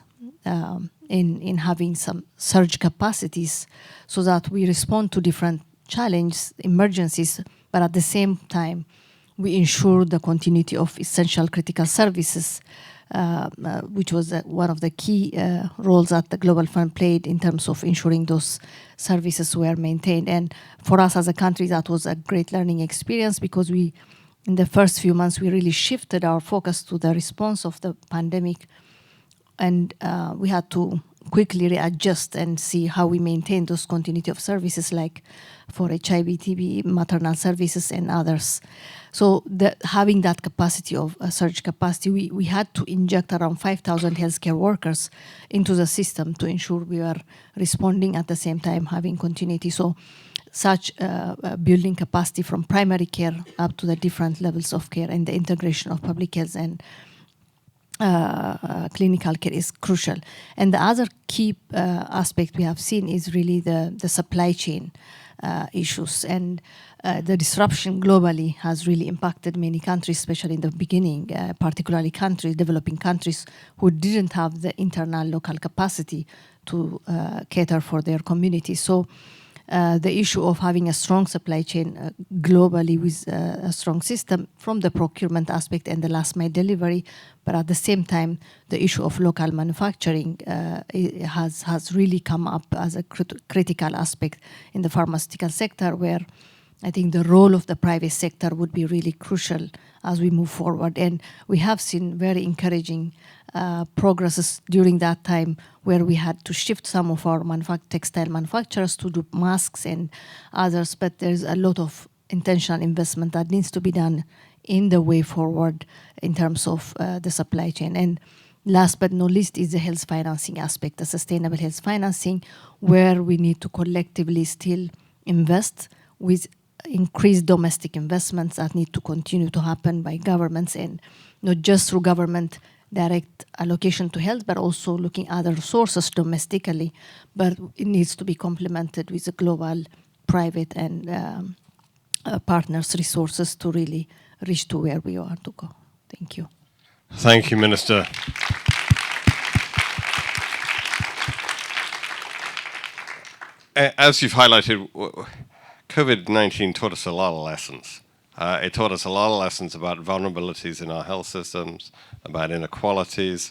in having some surge capacities so that we respond to different challenges, emergencies, but at the same time, we ensure the continuity of essential critical services, which was one of the key roles that the Global Fund played in terms of ensuring those services were maintained. And for us as a country, that was a great learning experience, because in the first few months, we really shifted our focus to the response of the pandemic, and we had to quickly readjust and see how we maintain those continuity of services, like for HIV, TB, maternal services, and others. So having that capacity of surge capacity, we had to inject around 5,000 healthcare workers into the system to ensure we are responding at the same time having continuity. So such building capacity from primary care up to the different levels of care, and the integration of public health and clinical care is crucial. And the other key aspect we have seen is really the supply chain issues. And the disruption globally has really impacted many countries, especially in the beginning, particularly developing countries who didn't have the internal local capacity to cater for their communities. So the issue of having a strong supply chain globally with a strong system from the procurement aspect and the last mile delivery, but at the same time, the issue of local manufacturing has really come up as a critical aspect in the pharmaceutical sector, where I think the role of the private sector would be really crucial as we move forward. And we have seen very encouraging progresses during that time, where we had to shift some of our textile manufacturers to do masks and others, but there's a lot of intentional investment that needs to be done in the way forward in terms of the supply chain. And last but not least is the health financing aspect, the sustainable health financing, where we need to collectively still invest with increased domestic investments that need to continue to happen by governments, and not just through government direct allocation to health, but also looking at other sources domestically. But it needs to be complemented with the global private and partners' resources to really reach to where we want to go. Thank you. Thank you, Minister. As you've highlighted, COVID-19 taught us a lot of lessons. It taught us a lot of lessons about vulnerabilities in our health systems, about inequalities,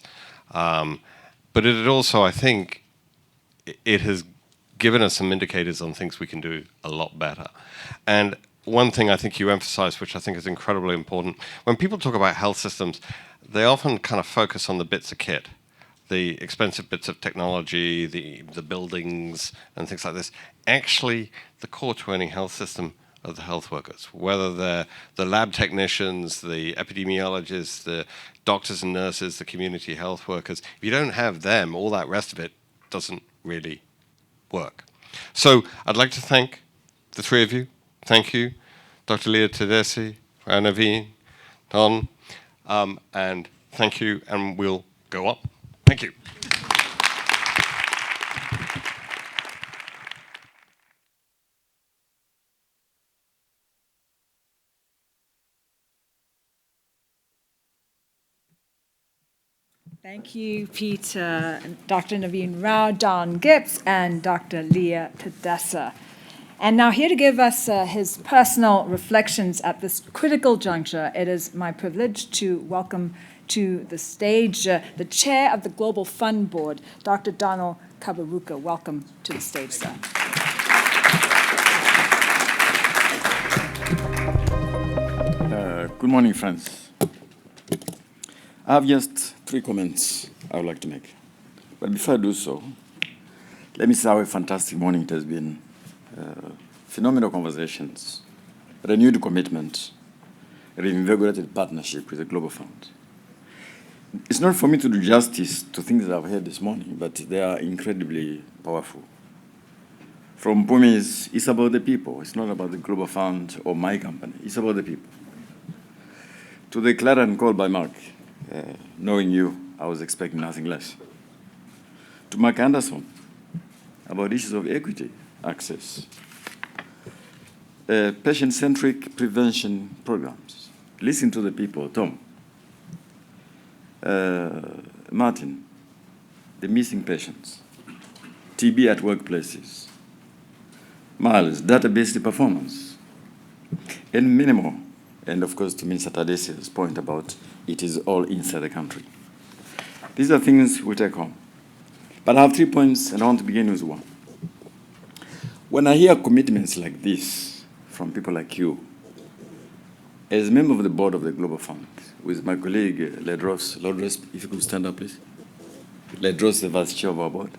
but it also, I think, it has given us some indicators on things we can do a lot better. And one thing I think you emphasized, which I think is incredibly important, when people talk about health systems, they often kind of focus on the bits of kit, the expensive bits of technology, the buildings, and things like this. Actually, the core to any health system are the health workers, whether they're the lab technicians, the epidemiologists, the doctors and nurses, the community health workers. If you don't have them, all that rest of it doesn't really work. So I'd like to thank the three of you. Thank you, Dr. Leah Tedesi, Naveen, Don, and thank you, and we'll go up. Thank you. Thank you, Peter, Dr. Naveen Rao, Don Gibbs, and Dr. Leah Tedesi. And now here to give us his personal reflections at this critical juncture, it is my privilege to welcome to the stage the chair of the Global Fund Board, Dr. Donald Kaberuka. Welcome to the stage, sir. Good morning, friends. I have just 3 comments I would like to make. But before I do so, let me say how a fantastic morning it has been. Phenomenal conversations, renewed commitment, reinvigorated partnership with the Global Fund. It's not for me to do justice to things that I've heard this morning, but they are incredibly powerful. From Pumi's, it's about the people. It's not about the Global Fund or my company. It's about the people. To the clarion call by Mark, knowing you, I was expecting nothing less. To Mark Anderson, about issues of equity, access, patient-centric prevention programs. Listen to the people, Tom. Martin, the missing patients, TB at workplaces, Miles, database performance, and many more. And of course, to Minister Tadesi's point about it is all inside the country. These are things we take home. But I have 3 points, and I want to begin with one. When I hear commitments like this from people like you, as a member of the board of the Global Fund, with my colleague Ledros, if you could stand up, please. Ledros, the vice chair of our board.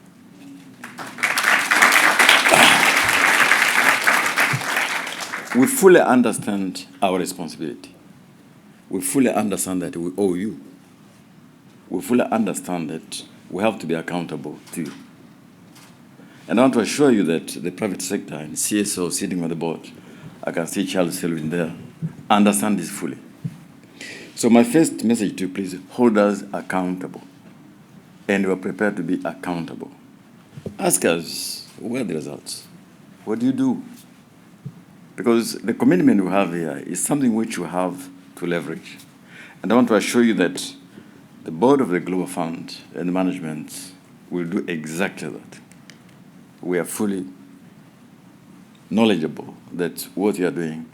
We fully understand our responsibility. We fully understand that we owe you. We fully understand that we have to be accountable to you. And I want to assure you that the private sector and CSO sitting on the board, I can see Charles Selwyn there, understand this fully. So my first message to you, please, hold us accountable. And we are prepared to be accountable. Ask us, where are the results? What do you do? Because the commitment we have here is something which we have to leverage. And I want to assure you that the board of the Global Fund and the management will do exactly that. We are fully knowledgeable that what you are doing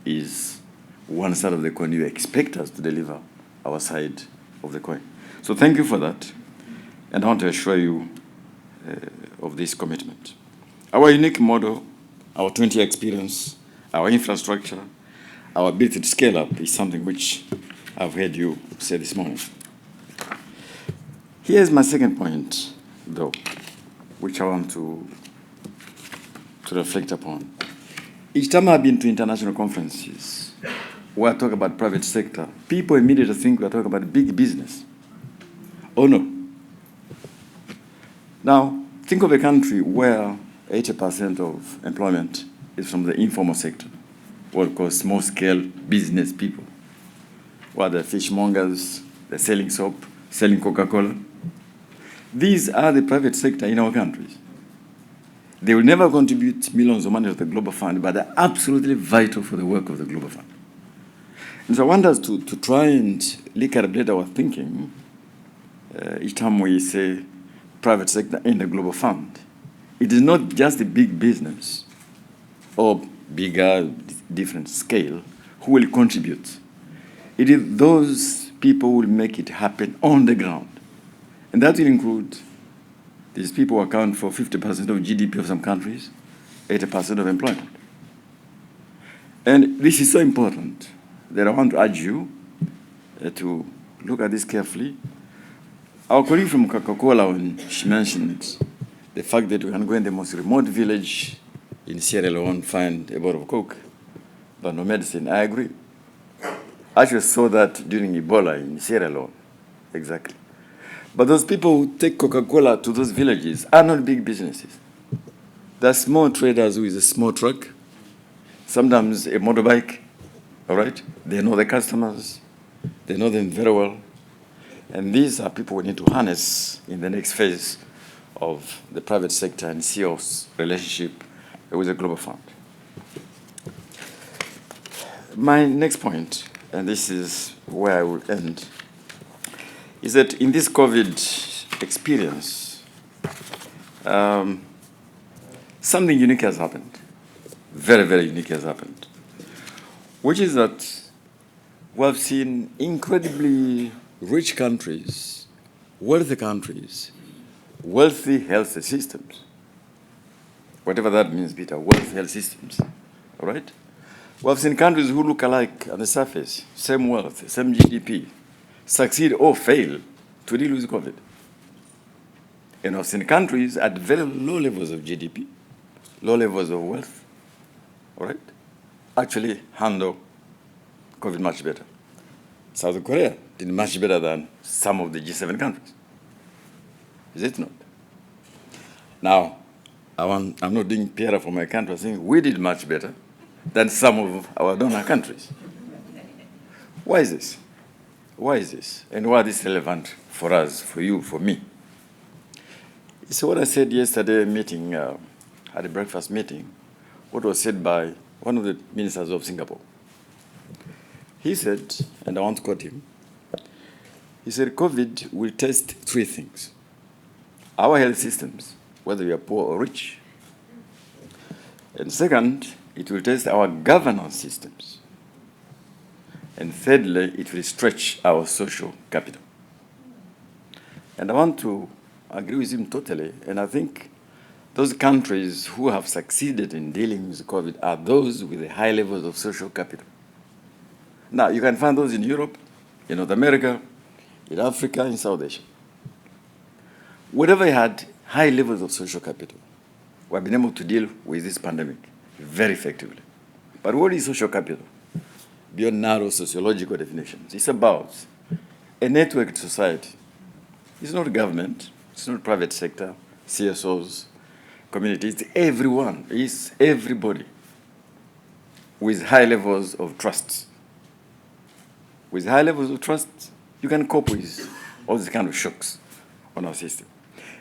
is one side of the coin. You expect us to deliver our side of the coin. So thank you for that. And I want to assure you of this commitment. Our unique model, our 20-year experience, our infrastructure, our ability to scale up is something which I've heard you say this morning. Here's my second point, though, which I want to reflect upon. Each time I've been to international conferences where I talk about private sector, people immediately think we're talking about big business. Oh, no. Now, think of a country where 80% of employment is from the informal sector, what we call small-scale business people, where they're fishmongers, they're selling soap, selling Coca-Cola. These are the private sector in our countries. They will never contribute millions of money to the Global Fund, but they're absolutely vital for the work of the Global Fund. And so I want us to try and recalibrate our thinking each time we say private sector in the Global Fund. It is not just the big business or bigger, different scale who will contribute. It is those people who will make it happen on the ground. And that will include these people who account for 50% of GDP of some countries, 80% of employment. And this is so important that I want to urge you to look at this carefully. Our colleague from Coca-Cola, when she mentioned the fact that we can go in the most remote village in Sierra Leone, find a bottle of Coke, but no medicine, I agree. I actually saw that during Ebola in Sierra Leone, exactly. But those people who take Coca-Cola to those villages are not big businesses. They're small traders with a small truck, sometimes a motorbike, all right? They know the customers. They know them very well. And these are people we need to harness in the next phase of the private sector and CEO's relationship with the Global Fund. My next point, and this is where I will end, is that in this COVID experience, something unique has happened. Very, very unique has happened. Which is that we have seen incredibly rich countries, wealthy health systems. Whatever that means, Peter, wealthy health systems, all right? We have seen countries who look alike on the surface, same wealth, same GDP, succeed or fail to deal with COVID. And I've seen countries at very low levels of GDP, low levels of wealth, all right, actually handle COVID much better. South Korea did much better than some of the G7 countries. Is it not? Now, I'm not doing PR for my country. I'm saying we did much better than some of our donor countries. Why is this? Why is this? And why is this relevant for us, for you, for me? It's what I said yesterday meeting, at the breakfast meeting, what was said by one of the ministers of Singapore. He said, and I want to quote him, he said, COVID will test three things. Our health systems, whether we are poor or rich. And second, it will test our governance systems. And thirdly, it will stretch our social capital. And I want to agree with him totally, and I think those countries who have succeeded in dealing with COVID are those with the high levels of social capital. Now, you can find those in Europe, in North America, in Africa, in South Asia. Wherever you had high levels of social capital, we have been able to deal with this pandemic very effectively. But what is social capital? Beyond narrow sociological definitions, it's about a networked society. It's not government, it's not private sector, CSOs, communities, it's everyone, it's everybody with high levels of trust. With high levels of trust, you can cope with all these kind of shocks on our system.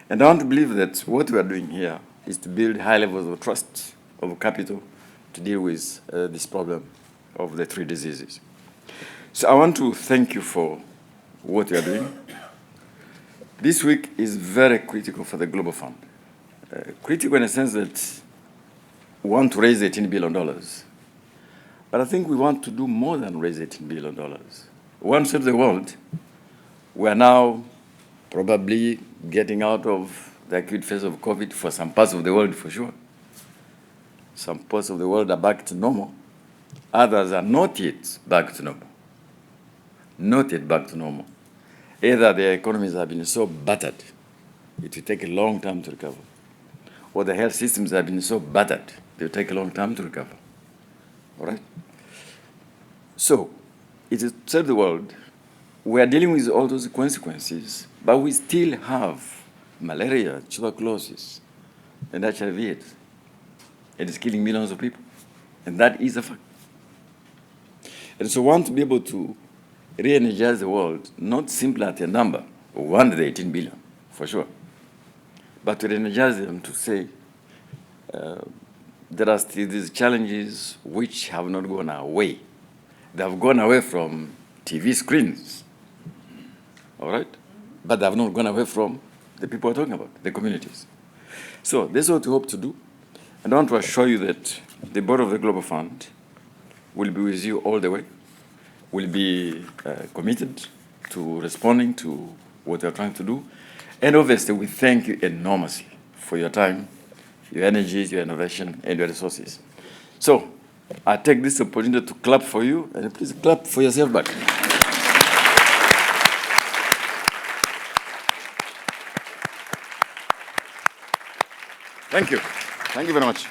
And I want to believe that what we are doing here is to build high levels of trust, of capital, to deal with this problem of the three diseases. So I want to thank you for what you are doing. This week is very critical for the Global Fund. Critical in the sense that we want to raise $18 billion. But I think we want to do more than raise $18 billion. One side of the world, we are now probably getting out of the acute phase of COVID for some parts of the world, for sure. Some parts of the world are back to normal. Others are not yet back to normal. Not yet back to normal. Either their economies have been so battered, it will take a long time to recover, or the health systems have been so battered, they will take a long time to recover. All right? So, it is to the world, we are dealing with all those consequences, but we still have malaria, tuberculosis, and HIV/AIDS. It is killing millions of people. And that is a fact. And so we want to be able to re-energize the world, not simply at a number, 118 billion, for sure, but to re-energize them to say, there are still these challenges which have not gone away. They have gone away from TV screens, all right? But they have not gone away from the people we're talking about, the communities. So this is what we hope to do. And I want to assure you that the board of the Global Fund will be with you all the way, will be committed to responding to what you're trying to do. And obviously, we thank you enormously for your time, your energies, your innovation, and your resources. So I take this opportunity to clap for you, and please clap for yourself back. Thank you. Thank you very much.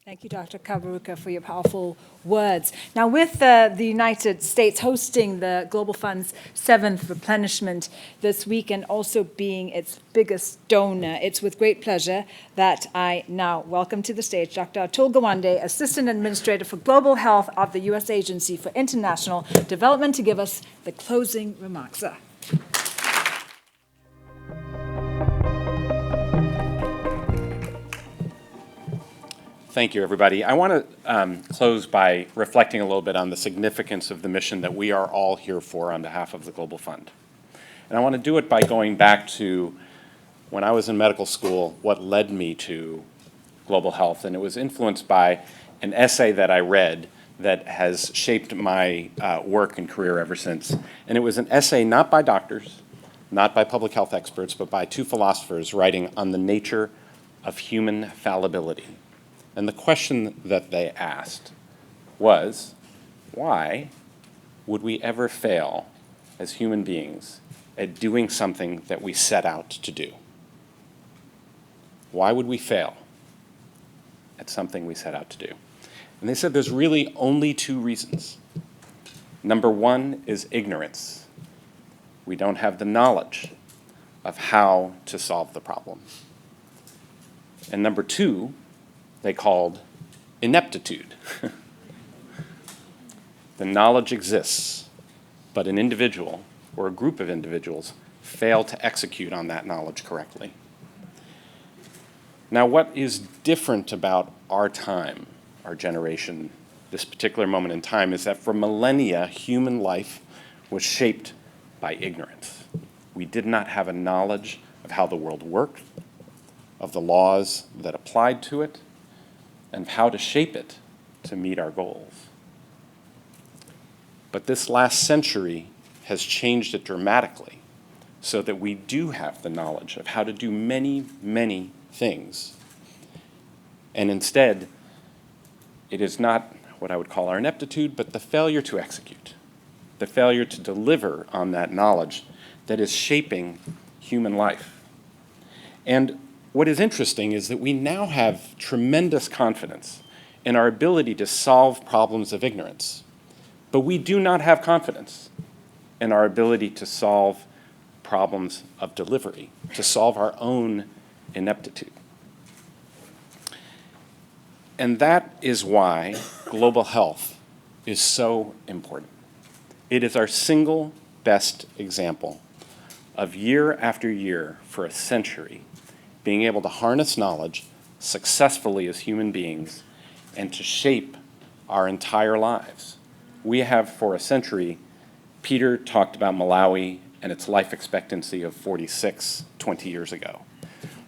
Thank you, Dr. Kaberuka, for your powerful words. Now, with the United States hosting the Global Fund's 7th replenishment this week and also being its biggest donor, it's with great pleasure that I now welcome to the stage Dr. Atul Gawande, Assistant Administrator for Global Health of the U.S. Agency for International Development, to give us the closing remarks. Sir. Thank you, everybody. I want to close by reflecting a little bit on the significance of the mission that we are all here for on behalf of the Global Fund. And I want to do it by going back to when I was in medical school, what led me to global health. And it was influenced by an essay that I read that has shaped my work and career ever since. And it was an essay not by doctors, not by public health experts, but by two philosophers writing on the nature of human fallibility. And the question that they asked was, why would we ever fail as human beings at doing something that we set out to do? Why would we fail at something we set out to do? And they said there's really only two reasons. Number one is ignorance. We don't have the knowledge of how to solve the problem. And number two, they called ineptitude. The knowledge exists, but an individual or a group of individuals fail to execute on that knowledge correctly. Now, what is different about our time, our generation, this particular moment in time, is that for millennia, human life was shaped by ignorance. We did not have a knowledge of how the world worked, of the laws that applied to it, and of how to shape it to meet our goals. But this last century has changed it dramatically so that we do have the knowledge of how to do many, many things. And instead, it is not what I would call our ineptitude, but the failure to execute, the failure to deliver on that knowledge that is shaping human life. And what is interesting is that we now have tremendous confidence in our ability to solve problems of ignorance, but we do not have confidence in our ability to solve problems of delivery, to solve our own ineptitude. And that is why global health is so important. It is our single best example of year after year for a century being able to harness knowledge successfully as human beings and to shape our entire lives. We have, for a century, Peter talked about Malawi and its life expectancy of 46 20 years ago.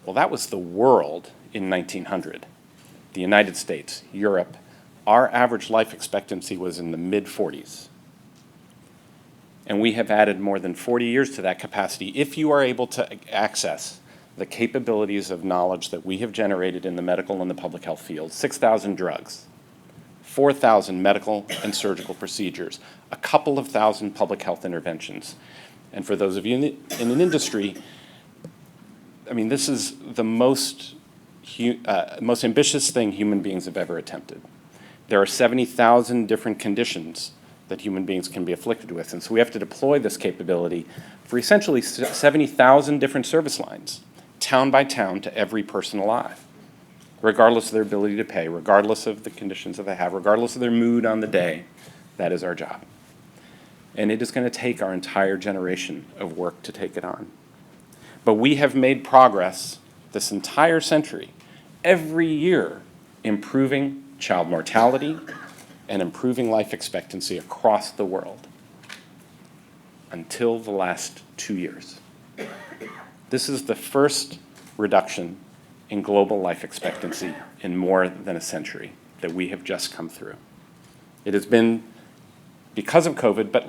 Well, that was the world in 1900. The United States, Europe, our average life expectancy was in the mid-40s. And we have added more than 40 years to that capacity if you are able to access the capabilities of knowledge that we have generated in the medical and the public health field. 6,000 drugs, 4,000 medical and surgical procedures, a couple of thousand public health interventions. And for those of you in an industry, I mean, this is the most ambitious thing human beings have ever attempted. There are 70,000 different conditions that human beings can be afflicted with, and so we have to deploy this capability for essentially 70,000 different service lines, town by town, to every person alive, regardless of their ability to pay, regardless of the conditions that they have, regardless of their mood on the day. That is our job. And it is going to take our entire generation of work to take it on. But we have made progress this entire century, every year, improving child mortality and improving life expectancy across the world until the last 2 years. This is the first reduction in global life expectancy in more than a century that we have just come through. It has been because of COVID, but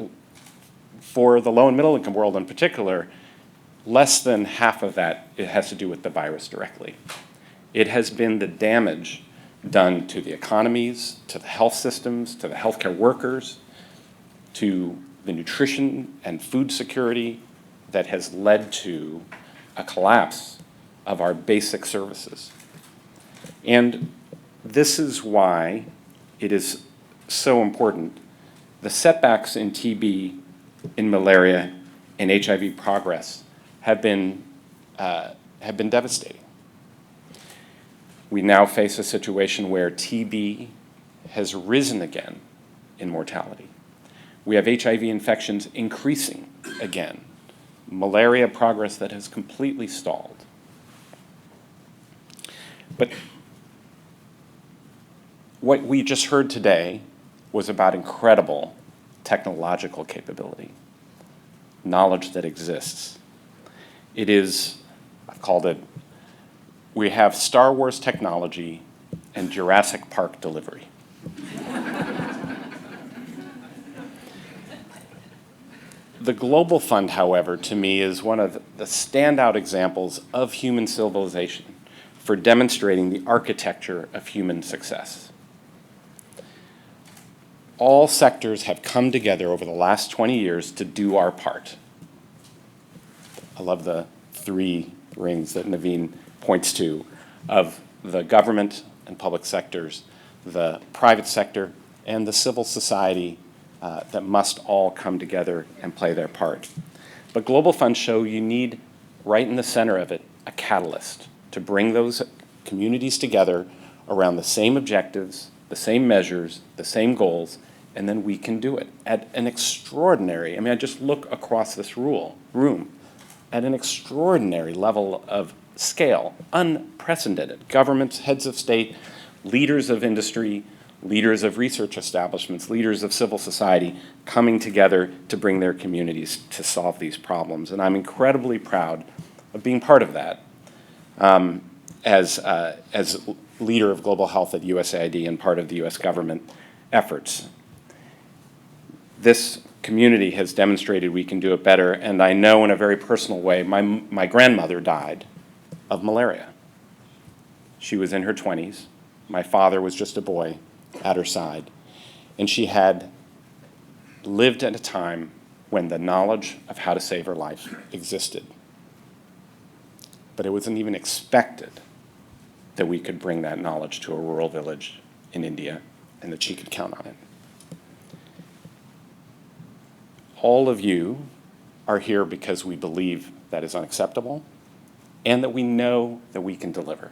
for the low and middle income world in particular, less than half of that, it has to do with the virus directly. It has been the damage done to the economies, to the health systems, to the healthcare workers, to the nutrition and food security that has led to a collapse of our basic services. And this is why it is so important. The setbacks in TB, in malaria, and HIV progress have been devastating. We now face a situation where TB has risen again in mortality. We have HIV infections increasing again. Malaria progress that has completely stalled. But what we just heard today was about incredible technological capability, knowledge that exists. It is, I've called it, we have Star Wars technology and Jurassic Park delivery. The Global Fund, however, to me is one of the standout examples of human civilization for demonstrating the architecture of human success. All sectors have come together over the last 20 years to do our part. I love the 3 rings that Naveen points to of the government and public sectors, the private sector, and the civil society that must all come together and play their part. But global funds show you need, right in the center of it, a catalyst to bring those communities together around the same objectives, the same measures, the same goals, and then we can do it at an extraordinary, I just look across this room, at an extraordinary level of scale, unprecedented. Governments, heads of state, leaders of industry, leaders of research establishments, leaders of civil society coming together to bring their communities to solve these problems. And I'm incredibly proud of being part of that as leader of global health at USAID and part of the US government efforts. This community has demonstrated we can do it better, and I know in a very personal way, my grandmother died of malaria. She was in her 20s. My father was just a boy at her side, and she had lived at a time when the knowledge of how to save her life existed. But it wasn't even expected that we could bring that knowledge to a rural village in India and that she could count on it. All of you are here because we believe that is unacceptable and that we know that we can deliver.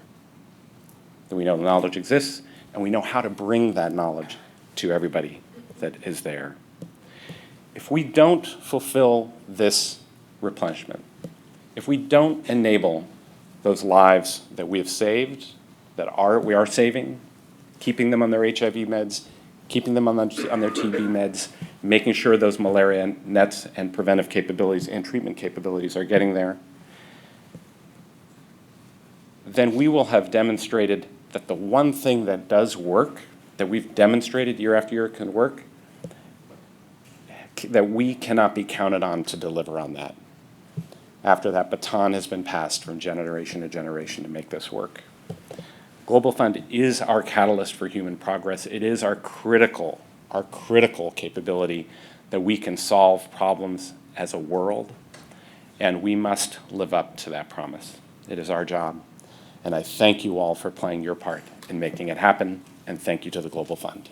That we know the knowledge exists and we know how to bring that knowledge to everybody that is there. If we don't fulfill this replenishment, if we don't enable those lives that we have saved, we are saving, keeping them on their HIV meds, keeping them on their TB meds, making sure those malaria nets and preventive capabilities and treatment capabilities are getting there, then we will have demonstrated that the one thing that does work, that we've demonstrated year after year can work, that we cannot be counted on to deliver on that after that baton has been passed from generation to generation to make this work. Global Fund is our catalyst for human progress. It is our critical capability that we can solve problems as a world, and we must live up to that promise. It is our job, and I thank you all for playing your part in making it happen, and thank you to the Global Fund.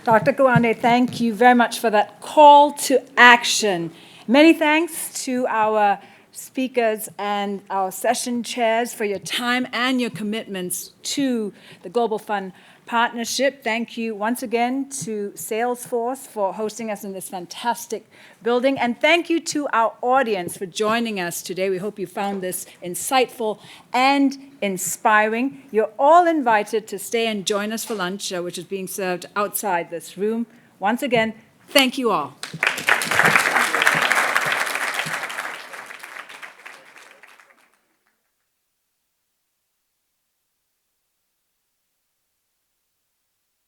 Dr. Gawande, thank you very much for that call to action. Many thanks to our speakers and our session chairs for your time and your commitments to the Global Fund Partnership. Thank you once again to Salesforce for hosting us in this fantastic building. And thank you to our audience for joining us today. We hope you found this insightful and inspiring. You're all invited to stay and join us for lunch, which is being served outside this room. Once again, thank you all.